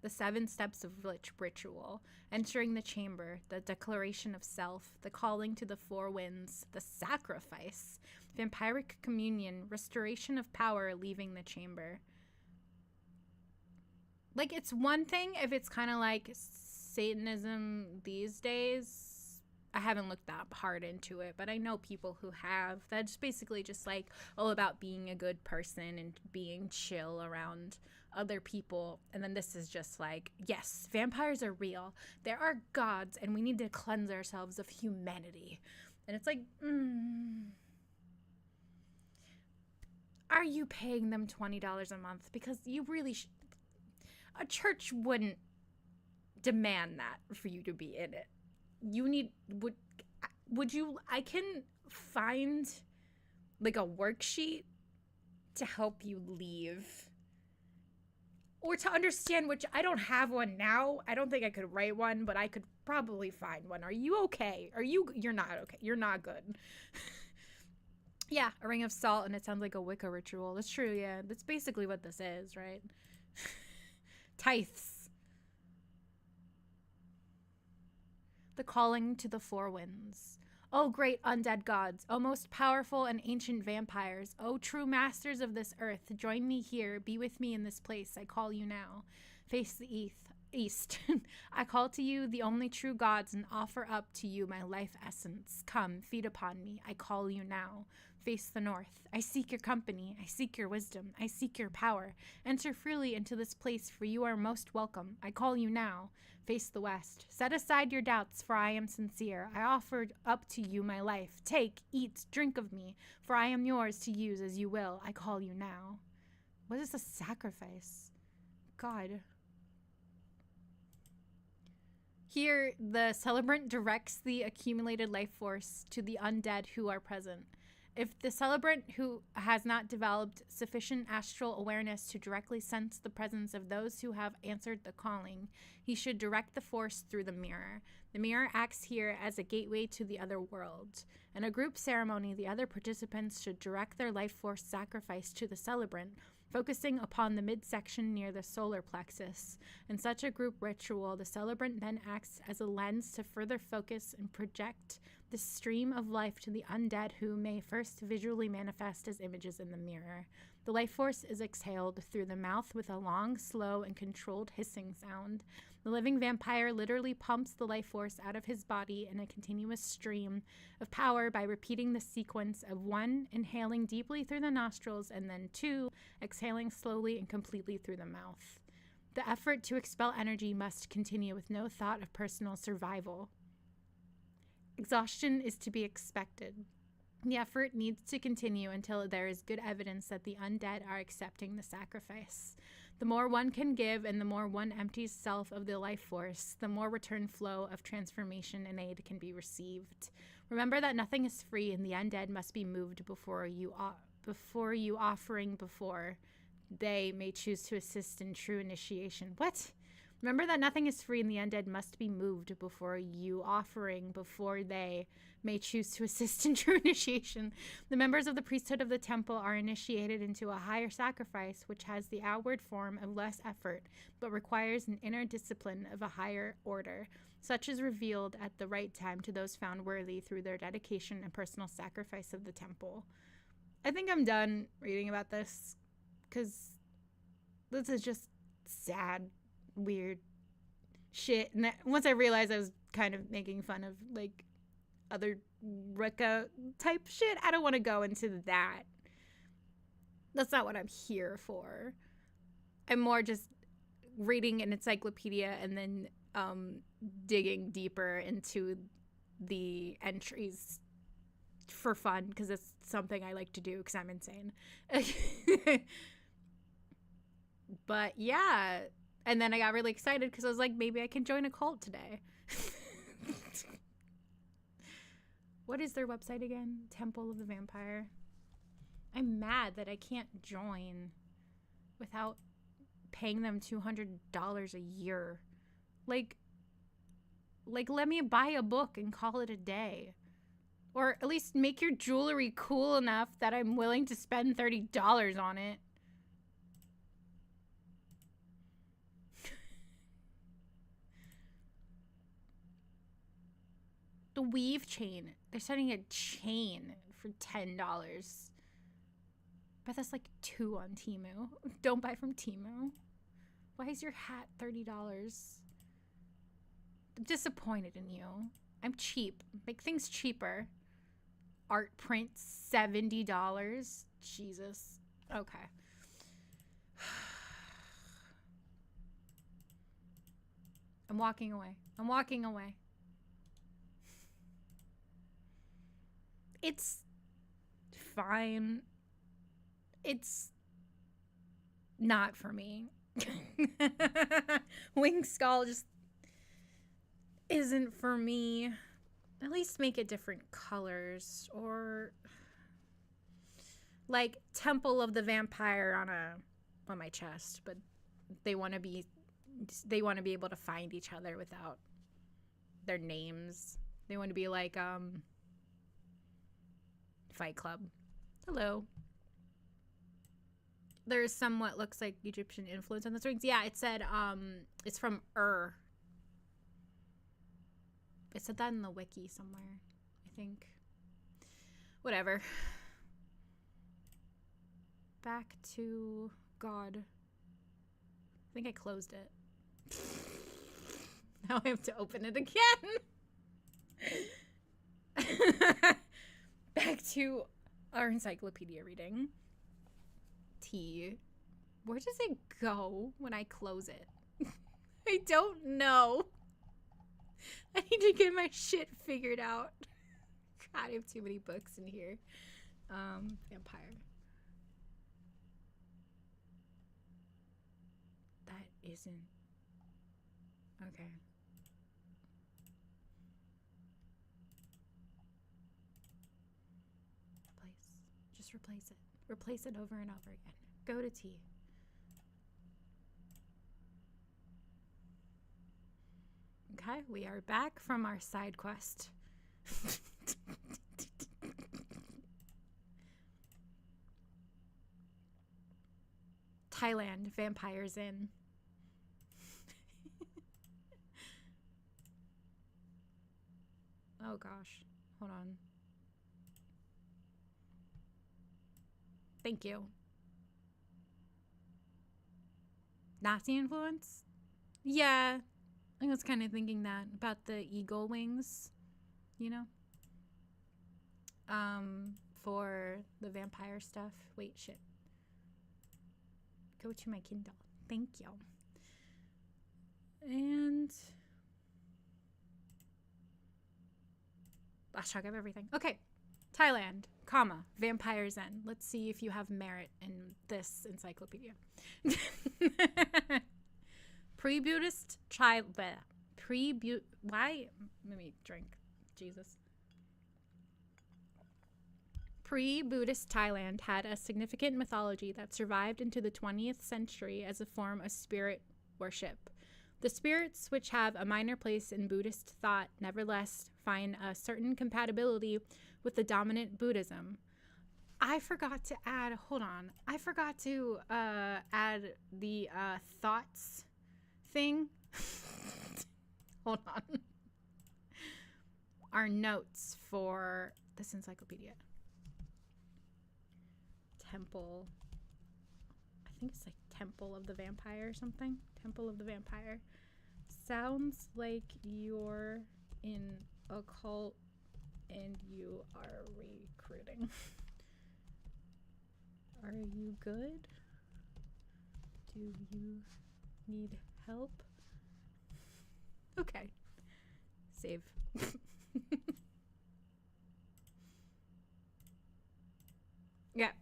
The 7 steps of ritual: entering the chamber, the declaration of self, the calling to the 4 winds, the sacrifice, vampiric communion, restoration of power, leaving the chamber. Like, it's one thing if it's kind of like Satanism these days. I haven't looked that hard into it, but I know people who have. That's basically just like all about being a good person and being chill around other people. And then this is just like, yes, vampires are real. There are gods, and we need to cleanse ourselves of humanity. And it's like, are you paying them $20 a month? Because you really a church wouldn't demand that for you to be in it. You need, would you, I can find like a worksheet to help you leave, or to understand, which I don't have one now. I don't think I could write one, but I could probably find one. Are you okay? You're not okay. You're not good. Yeah, a ring of salt, and it sounds like a Wicca ritual. That's true, yeah. That's basically what this is, right? Tithes. The calling to the 4 winds. O great undead gods, O most powerful and ancient vampires, O true masters of this earth, join me here, be with me in this place, I call you now. Face the East. I call to you the only true gods and offer up to you my life essence. Come, feed upon me. I call you now. Face the north. I seek your company. I seek your wisdom. I seek your power. Enter freely into this place, for you are most welcome. I call you now. Face the west. Set aside your doubts, for I am sincere. I offered up to you my life. Take, eat, drink of me, for I am yours to use as you will. I call you now. What is a sacrifice? God. Here, the celebrant directs the accumulated life force to the undead who are present. If the celebrant who has not developed sufficient astral awareness to directly sense the presence of those who have answered the calling, he should direct the force through the mirror. The mirror acts here as a gateway to the other world. In a group ceremony, the other participants should direct their life force sacrifice to the celebrant, focusing upon the midsection near the solar plexus. In such a group ritual, the celebrant then acts as a lens to further focus and project the stream of life to the undead who may first visually manifest as images in the mirror. The life force is exhaled through the mouth with a long, slow, and controlled hissing sound. The living vampire literally pumps the life force out of his body in a continuous stream of power by repeating the sequence of 1, inhaling deeply through the nostrils, and then 2, exhaling slowly and completely through the mouth. The effort to expel energy must continue with no thought of personal survival. Exhaustion is to be expected. The effort needs to continue until there is good evidence that the undead are accepting the sacrifice. The more one can give and the more one empties self of the life force, the more return flow of transformation and aid can be received. Remember that nothing is free and the undead must be moved before you offering before they may choose to assist in true initiation. What? Remember that nothing is free and the undead must be moved before you offering before they may choose to assist in true initiation. The members of the priesthood of the temple are initiated into a higher sacrifice, which has the outward form of less effort, but requires an inner discipline of a higher order. Such is revealed at the right time to those found worthy through their dedication and personal sacrifice of the temple. I think I'm done reading about this, because this is just sad, weird shit. And once I realized I was kind of making fun of, like, other Wicca type shit, I don't want to go into that. That's not what I'm here for. I'm more just reading an encyclopedia and then digging deeper into the entries for fun, because it's something I like to do because I'm insane. But yeah, and then I got really excited because I was like, maybe I can join a cult today. What is their website again? Temple of the Vampire. I'm mad that I can't join without paying them $200 a year. Like, let me buy a book and call it a day. Or at least make your jewelry cool enough that I'm willing to spend $30 on it. The weave chain. They're selling a chain for $10. But that's like 2 on Temu. Don't buy from Temu. Why is your hat $30? I'm disappointed in you. I'm cheap. Make things cheaper. Art print $70. Jesus. Okay. I'm walking away. I'm walking away. It's fine. It's not for me. Wing Skull just isn't for me. At least make it different colors, or like Temple of the Vampire on my chest, but they want to be able to find each other without their names. They want to be like Fight Club. Hello. There's somewhat looks like Egyptian influence on the rings. Yeah, it said it's from Ur. It said that in the wiki somewhere, I think. Whatever. Back to God. I think I closed it. Now I have to open it again. Back to our encyclopedia reading. T. Where does it go when I close it? I don't know. I need to get my shit figured out. God, I have too many books in here. Vampire. That isn't... Okay. Replace. Just replace it. Replace it over and over again. Go to T. Okay, we are back from our side quest. Thailand, vampires in. Oh gosh, hold on. Thank you. Nazi influence? Yeah, I was kind of thinking that about the eagle wings, you know? For the vampire stuff. Wait, shit. Go to my Kindle. Thank you. And last track of everything. Okay. Thailand, comma, vampires in. Let's see if you have merit in this encyclopedia. Pre-Buddhist child. Why? Let me drink. Jesus. Pre-Buddhist Thailand had a significant mythology that survived into the 20th century as a form of spirit worship. The spirits, which have a minor place in Buddhist thought, nevertheless find a certain compatibility with the dominant Buddhism. I forgot to add, hold on. I forgot to add the thoughts thing. Hold on. Our notes for this encyclopedia. Temple. I think it's like Temple of the Vampire or something. Temple of the Vampire. Sounds like you're in a cult and you are recruiting. Are you good? Do you need help? Okay. Save. Yeah.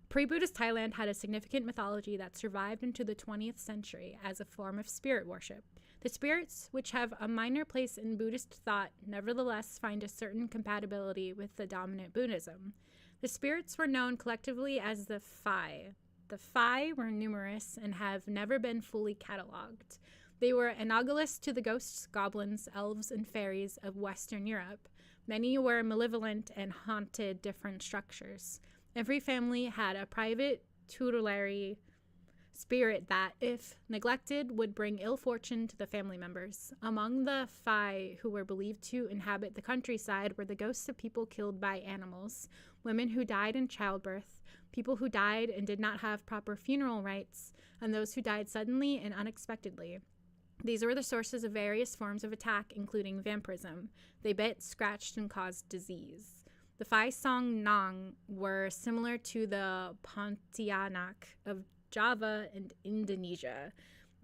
Pre-Buddhist Thailand had a significant mythology that survived into the 20th century as a form of spirit worship. The spirits, which have a minor place in Buddhist thought, nevertheless find a certain compatibility with the dominant Buddhism. The spirits were known collectively as the Fae. The Fae were numerous and have never been fully catalogued. They were analogous to the ghosts, goblins, elves, and fairies of Western Europe. Many were malevolent and haunted different structures. Every family had a private tutelary spirit that, if neglected, would bring ill fortune to the family members. Among the Fae who were believed to inhabit the countryside were the ghosts of people killed by animals, women who died in childbirth, people who died and did not have proper funeral rites, and those who died suddenly and unexpectedly. These were the sources of various forms of attack, including vampirism. They bit, scratched, and caused disease. The Fae Song Nong were similar to the Pontianak of Java and Indonesia.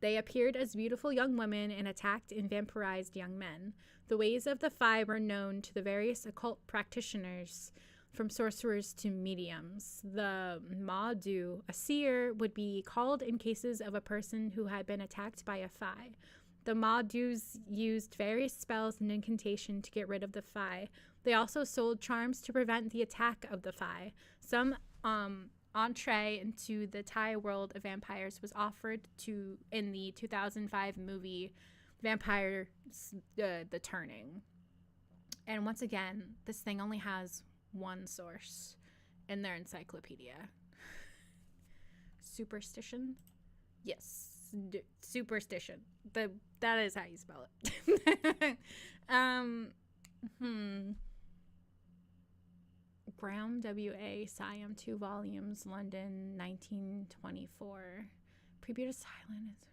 They appeared as beautiful young women and attacked and vampirized young men. The ways of the Fae were known to the various occult practitioners, from sorcerers to mediums. The Ma-Du, a seer, would be called in cases of a person who had been attacked by a Fae. The Ma-Dus used various spells and incantation to get rid of the Fae. They also sold charms to prevent the attack of the Fae. Some entree into the Thai world of vampires was offered to in the 2005 movie Vampire The Turning. And once again, this thing only has one source in their encyclopedia. Superstition? Yes, superstition. That is how you spell it. Brown, W.A., Siam, 2 volumes, London, 1924. Pre-Buddhist Thailand is...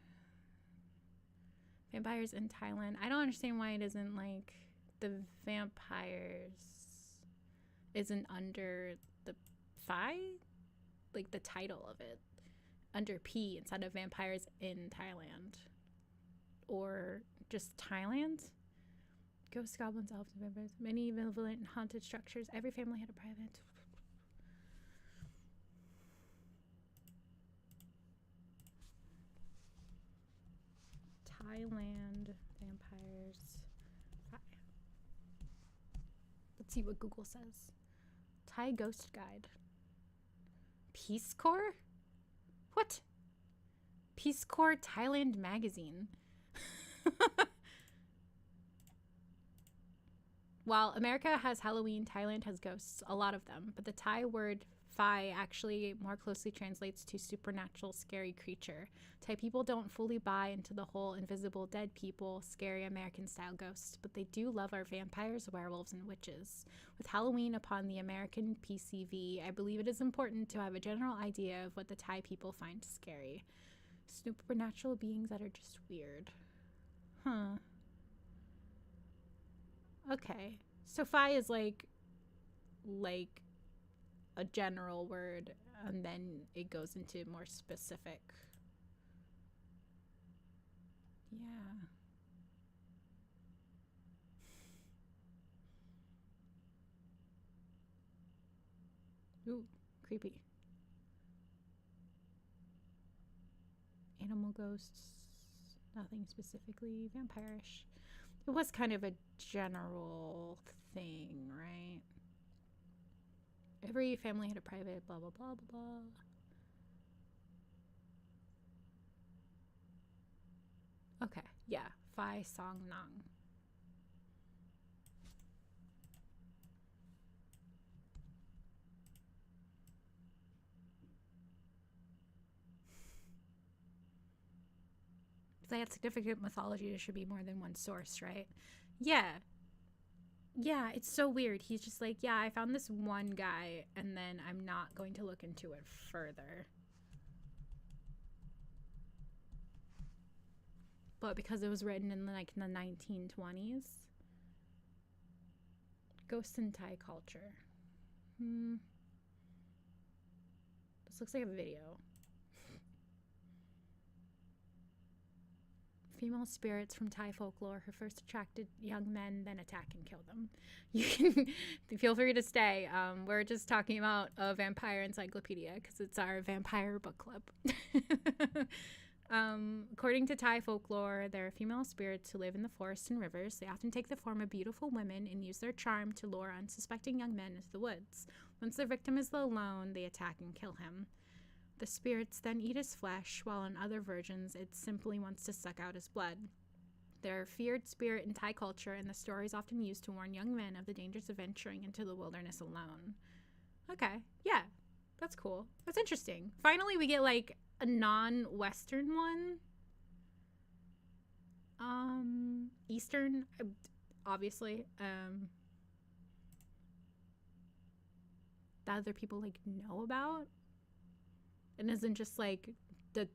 Vampires in Thailand. I don't understand why it isn't like the vampires isn't under the Phi, like the title of it, under P instead of vampires in Thailand, or just Thailand. Ghosts, goblins, elves, and vampires. Many malevolent and haunted structures. Every family had a private. Thailand vampires. Hi. Let's see what Google says. Thai Ghost Guide. Peace Corps? What? Peace Corps Thailand magazine. While America has Halloween, Thailand has ghosts, a lot of them, but the Thai word Phi actually more closely translates to supernatural scary creature. Thai people don't fully buy into the whole invisible dead people, scary American-style ghosts, but they do love our vampires, werewolves, and witches. With Halloween upon the American PCV, I believe it is important to have a general idea of what the Thai people find scary. Supernatural beings that are just weird. Huh. Okay. So Phi is like a general word, and then it goes into more specific. Yeah. Ooh, creepy. Animal ghosts, nothing specifically vampirish. It was kind of a general thing, right? Every family had a private blah, blah, blah, blah, blah. Okay, yeah. Phi Song Nang. If they had significant mythology, there should be more than one source, right? Yeah. Yeah, it's so weird. He's just like, yeah, I found this one guy, and then I'm not going to look into it further. But because it was written in like the 1920s. Ghosts in Thai culture. This looks like a video. Female spirits from Thai folklore who first attracted young men, then attack and kill them. You can feel free to stay. We're just talking about a vampire encyclopedia because it's our vampire book club. According to Thai folklore, there are female spirits who live in the forests and rivers. They often take the form of beautiful women and use their charm to lure unsuspecting young men into the woods. Once their victim is alone, they attack and kill him. The spirits then eat his flesh, while in other versions, it simply wants to suck out his blood. They're a feared spirit in Thai culture, and the story is often used to warn young men of the dangers of venturing into the wilderness alone. Okay, yeah, that's cool. That's interesting. Finally, we get, like, a non-Western one. Eastern, obviously. That other people, like, know about. And isn't just like the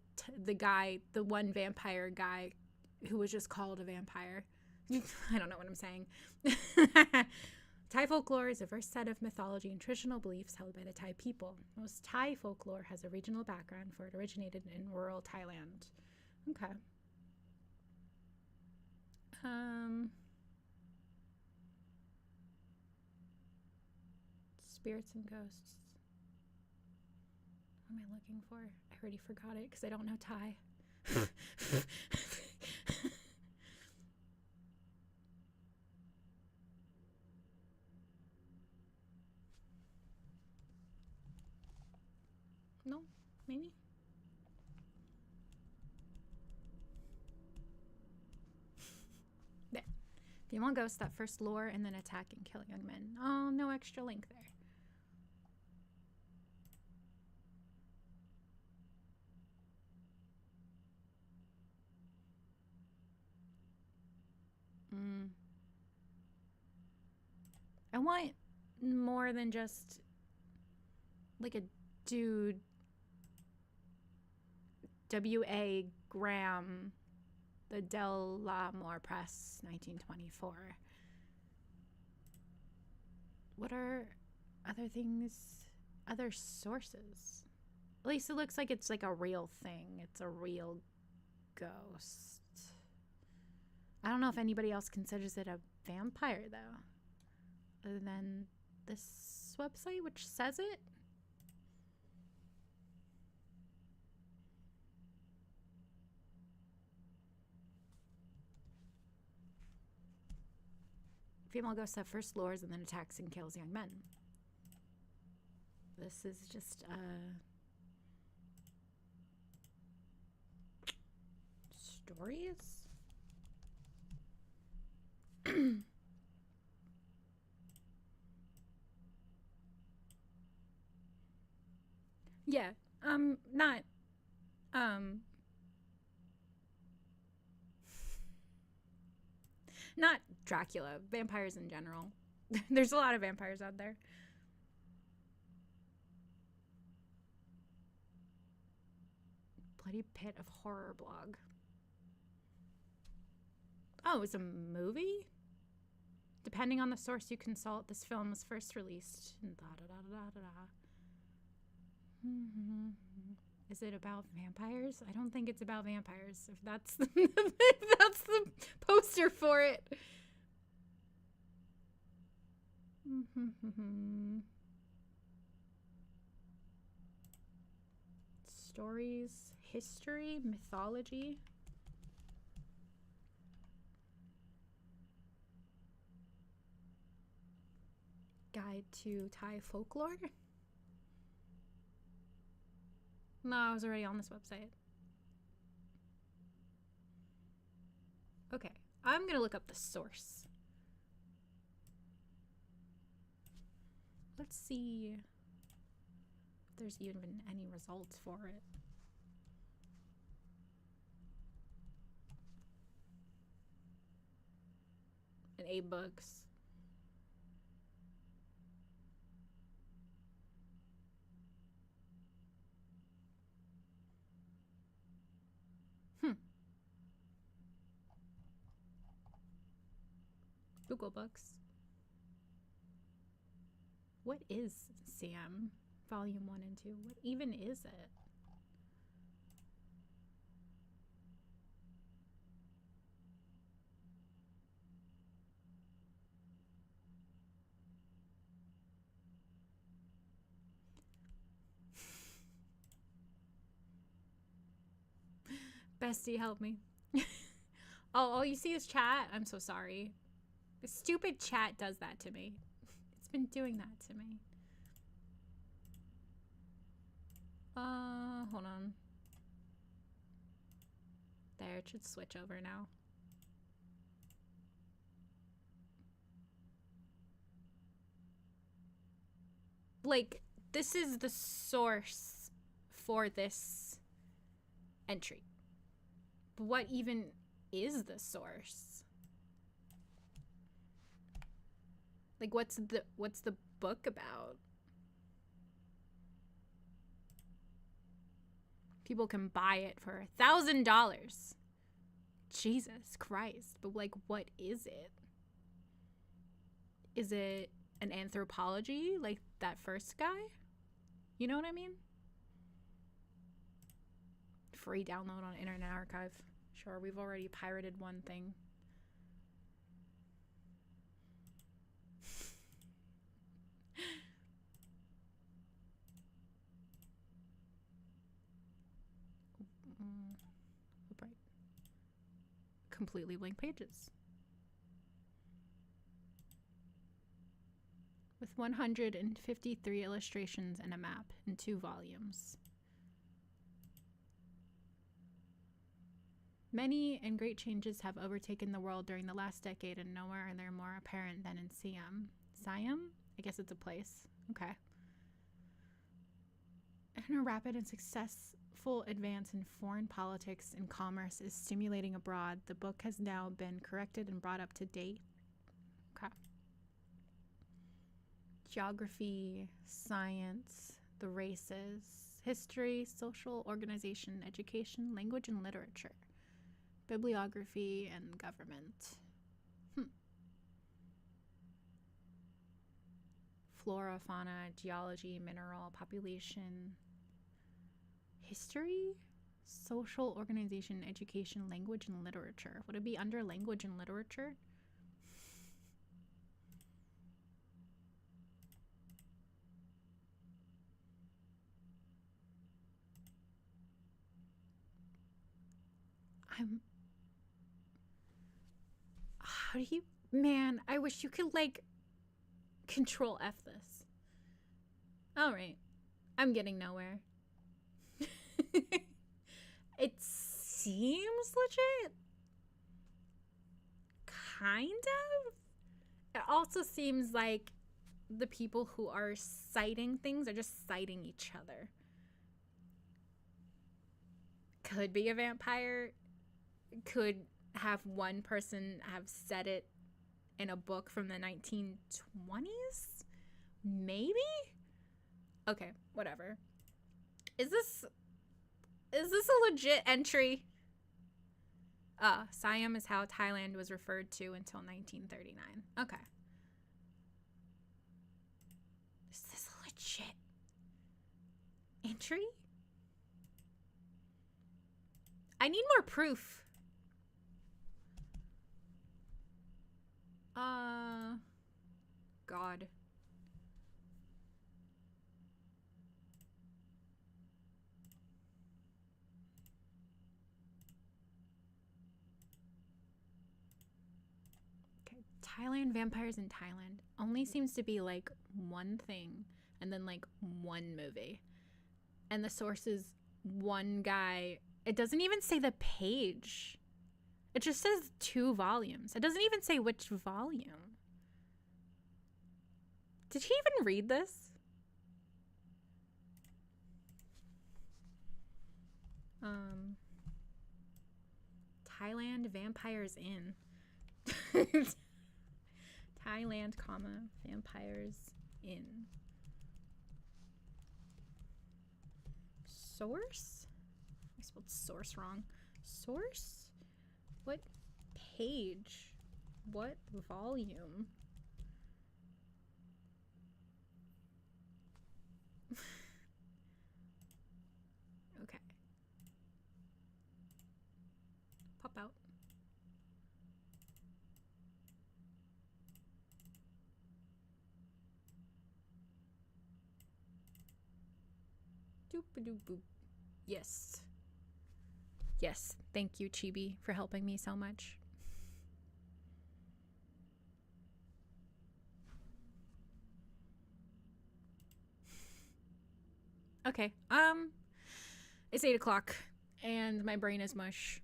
guy, the one vampire guy who was just called a vampire. I don't know what I'm saying. Thai folklore is a diverse set of mythology and traditional beliefs held by the Thai people. Most Thai folklore has a regional background, for it originated in rural Thailand. Okay. Spirits and ghosts. What am I looking for? I already forgot it because I don't know Thai. No, maybe. There. Female ghosts that first lure and then attack and kill young men. Oh, no extra link there. I want more than just like a dude W.A. Graham The Del La Moore Press, 1924. What are other things, other sources? At least it looks like it's like a real thing. It's a real ghost. I don't know if anybody else considers it a vampire, though, other than this website, which says it. Female ghosts have first lures and then attacks and kills young men. This is just stories. Yeah, not not Dracula, vampires in general. There's a lot of vampires out there. Bloody Pitt of Horror blog. Oh, it's a movie? Depending on the source you consult, this film was first released in Is it about vampires? I don't think it's about vampires. If that's the, if that's the poster for it. Stories, history, mythology. Guide to Thai folklore. No, I was already on this website. Okay, I'm gonna look up the source. Let's see if there's even any results for it. In A-books. Google Books. What is CM? Volume 1 and 2. What even is it? Bestie, help me. Oh, all you see is chat? I'm so sorry. The stupid chat does that to me. It's been doing that to me. Hold on. There, it should switch over now. Like, this is the source for this entry. But what even is the source? Like, what's the book about? People can buy it for $1,000. Jesus Christ. But, like, what is it? Is it an anthropology? Like that first guy? You know what I mean? Free download on Internet Archive. Sure, we've already pirated one thing. Brite. Completely blank pages. With 153 illustrations and a map in 2 volumes. Many and great changes have overtaken the world during the last decade, and nowhere are they more apparent than in Siam. Siam? I guess it's a place. Okay. And a rapid and successful advance in foreign politics and commerce is stimulating abroad. The book has now been corrected and brought up to date. Okay. Geography, science, the races, history, social organization, education, language, and literature. Bibliography and government. Flora, fauna, geology, mineral, population, history, social organization, education, language, and literature. Would it be under language and literature? How do you... Man, I wish you could, like, Control F this. Alright. I'm getting nowhere. It seems legit. Kind of. It also seems like the people who are citing things are just citing each other. Could be a vampire. Could have one person have said it in a book from the 1920s? Maybe? Okay, whatever. Is this a legit entry? Siam is how Thailand was referred to until 1939. Okay. Is this a legit entry? I need more proof. God. Okay, Thailand, vampires in Thailand only seems to be like one thing and then like one movie. And the source is one guy. It doesn't even say the page. It just says 2 volumes. It doesn't even say which volume. Did he even read this? Thailand Vampires in. Thailand, comma, Vampires in. Source? I spelled source wrong. Source? What page? What volume? Okay. Pop out. Doop-a-doop-boop. Yes. Yes. Thank you, Chibi, for helping me so much. Okay. It's 8 o'clock and my brain is mush.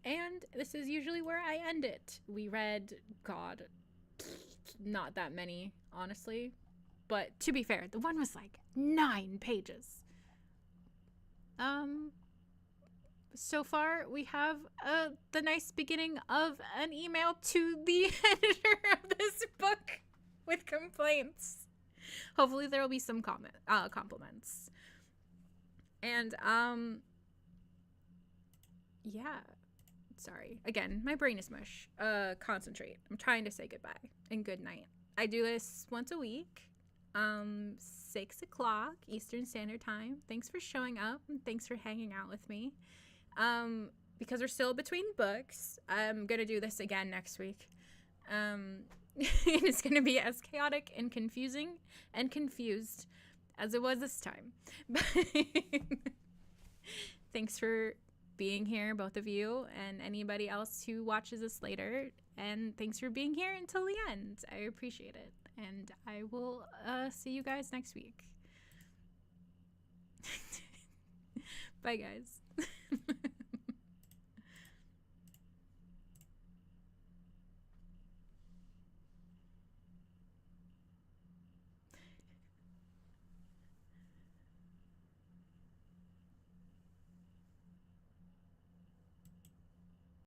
And this is usually where I end it. We read, God, not that many, honestly. But to be fair, the one was like 9 pages. So far, we have the nice beginning of an email to the editor of this book with complaints. Hopefully there will be some compliments. And, yeah. Sorry. Again, my brain is mush. Concentrate. I'm trying to say goodbye and good night. I do this once a week. 6 o'clock Eastern Standard Time. Thanks for showing up and thanks for hanging out with me. Because we're still between books, I'm gonna do this again next week. It's gonna be as chaotic and confusing and confused as it was this time. But thanks for being here, both of you, and anybody else who watches this later. And thanks for being here until the end. I appreciate it. And I will see you guys next week. Bye, guys.